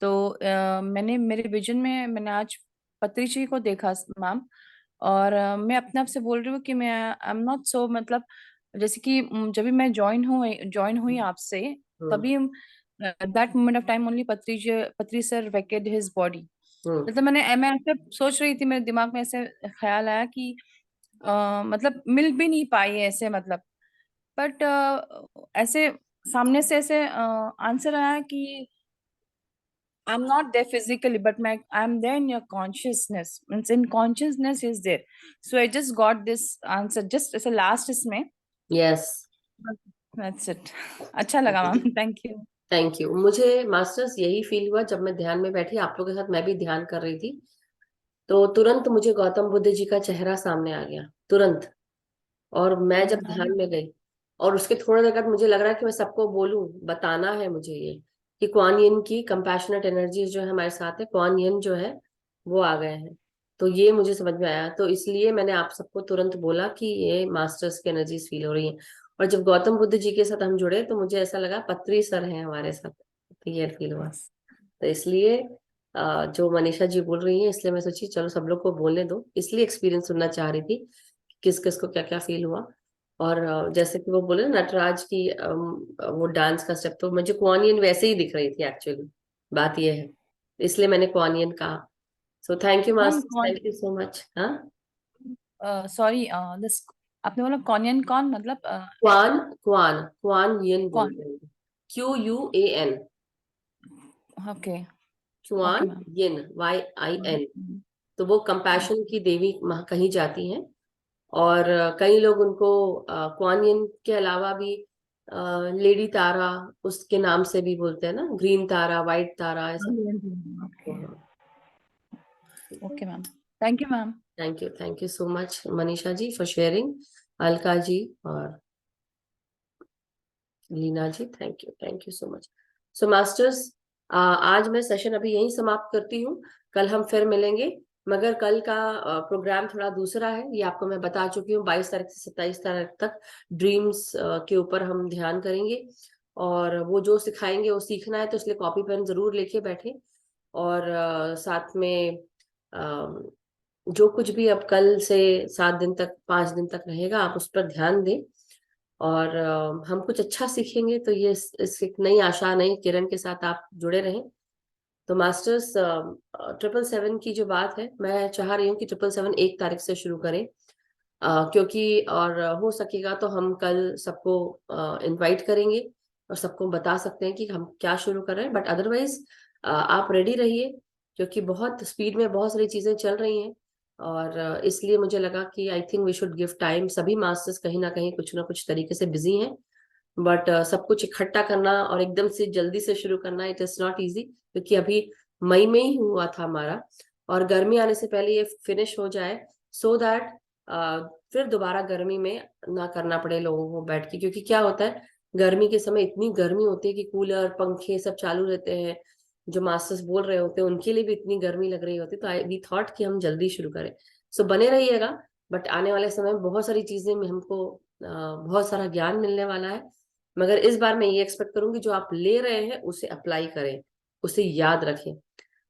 तो मैंने मेरे विजन में मैंने आज पत्री जी को देखा मैम। और मैं अपने आप से बोल रही हूँ कि मैं आई एम नॉट सो मतलब, जैसे कि जब भी मैं ज्वाइन हुई आपसे, हम्म। तभी that moment of time only पत्री सर वेकेड हिज बॉडी। हम्म। मतलब मैं ऐसे सोच रही थी, मेरे दिमाग में ऐसे ख्याल आया कि मतलब मिल भी नहीं पाई है ऐसे मतलब, बट ऐसे सामने से ऐसे आंसर आया कि I am not there physically but मैं I am there in your consciousness, means in consciousness is there. So I just got this answer just ऐसे लास्ट इसमें। यस। That's it. अच्छा लगा ma'am, thank you. Thank you. मुझे masters यही feel हुआ जब मैं ध्यान में बैठी, आप लोगों के साथ मैं भी ध्यान कर रही थी, तो तुरंत मुझे गौतम बुद्ध जी का चेहरा सामने आ गया, तुरंत। और मैं जब ध्यान में गई, और उसके थोड़ी देर बाद मुझे लग रहा है कि मैं सबको बोलूं, बताना है मुझे ये, कि कुआन यिन की कंपैशनेट एनर्जी जो है हमारे साथ है, कुआन यिन जो है वो आ गए हैं। तो ये मुझे समझ में आया, तो इसलिए मैंने आप सबको तुरंत बोला कि ये मास्टर्स की एनर्जीज फील हो रही है। और जब गौतम बुद्ध जी के साथ हम जुड़े तो मुझे ऐसा लगा पत्री सर हैं हमारे साथ, क्लियर फील हुआ। तो इसलिए जो मनीषा जी बोल रही है, इसलिए मैं सोची चलो सब लोग को बोलने दो, इसलिए एक्सपीरियंस सुनना चाह रही थी किस किस को क्या क्या फील हुआ। और जैसे कि वो बोले नटराज की वो डांस का स्टेप, तो मुझे क्वानियन वैसे ही दिख रही थी एक्चुअली, बात ये है, इसलिए मैंने क्वानियन कहा। सो thank you ma'am master, thank you so much. हाँ सॉरी, दिस आपने बोला कॉनियन कौन, मतलब क्वान क्वान क्वान यन कौन? बोलते हैं, QUAN, ओके क्वान ओके मैम। यन YIN। तो वो कंपैशन की देवी कही जाती हैं, और कई लोग उनको क्वान यन के अलावा भी लेडी तारा उसके नाम से भी बोलते हैं ना, ग्रीन तारा, व्हाइट तारा, ऐसा। Okay ma'am, thank you ma'am. Thank you so much Manisha ji for sharing, Alka ji और Leena ji, thank you so much. So masters, आज मैं सेशन अभी यहीं समाप्त करती हूँ, कल हम फिर मिलेंगे, मगर कल का प्रोग्राम थोड़ा दूसरा है, ये आपको मैं बता चुकी हूँ। 22 तारीख से 27 तारीख तक ड्रीम्स के ऊपर हम ध्यान करेंगे, और वो जो सिखाएंगे वो सीखना है, तो इसलिए कॉपी पेन जरूर लेके बैठे। और साथ में जो कुछ भी अब कल से 7 दिन तक 5 दिन तक रहेगा, आप उस पर ध्यान दें, और हम कुछ अच्छा सीखेंगे। तो ये इस एक नई आशा, नई किरण के साथ आप जुड़े रहें। तो मास्टर्स, 777 की जो बात है, मैं चाह रही हूँ कि 777 1 तारीख से शुरू करें, क्योंकि और हो सकेगा तो हम कल सबको इनवाइट करेंगे और सबको बता सकते हैं कि हम क्या शुरू कर रहे हैं। बट अदरवाइज आप रेडी रहिए, क्योंकि बहुत स्पीड में बहुत सारी चीजें चल रही हैं, और इसलिए मुझे लगा कि I think we should give time. सभी मास्टर्स कहीं ना कहीं कुछ ना कुछ तरीके से बिजी हैं, बट सब कुछ इकट्ठा करना और एकदम से जल्दी से शुरू करना, इट इज नॉट इजी, क्योंकि अभी मई में ही हुआ था हमारा, और गर्मी आने से पहले ये फिनिश हो जाए, सो दैट फिर दोबारा गर्मी में ना करना पड़े लोगों को बैठ के। क्योंकि क्या होता है, गर्मी के समय इतनी गर्मी होती है कि कूलर पंखे सब चालू रहते हैं, जो मास्टर्स बोल रहे होते हैं उनके लिए भी इतनी गर्मी लग रही होती है, तो आई वी थॉट कि हम जल्दी शुरू करें। सो बने रहिएगा, बट आने वाले समय में बहुत सारी चीजें में हमको बहुत सारा ज्ञान मिलने वाला है, मगर इस बार मैं ये एक्सपेक्ट करूंगी जो आप ले रहे हैं उसे अप्लाई करें, उसे याद रखें।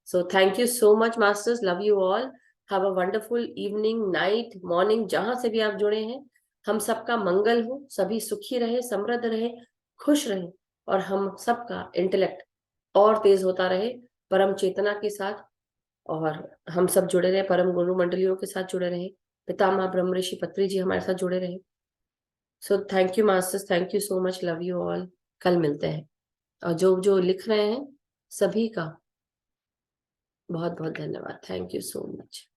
सो thank you so much masters, love you all, have a wonderful evening, night, morning, जहां से भी आप जुड़े हैं। हम सबका मंगल हो, सभी सुखी रहे, समृद्ध रहे, खुश रहे, और हम सबका इंटेलेक्ट और तेज होता रहे परम चेतना के साथ, और हम सब जुड़े रहे परम गुरु मंडलियों के साथ जुड़े रहे, पितामह ब्रह्म ऋषि पत्री जी हमारे साथ जुड़े रहे। सो thank you masters, thank you so much, love you all, कल मिलते हैं। और जो जो लिख रहे हैं सभी का बहुत बहुत धन्यवाद, थैंक यू सो मच।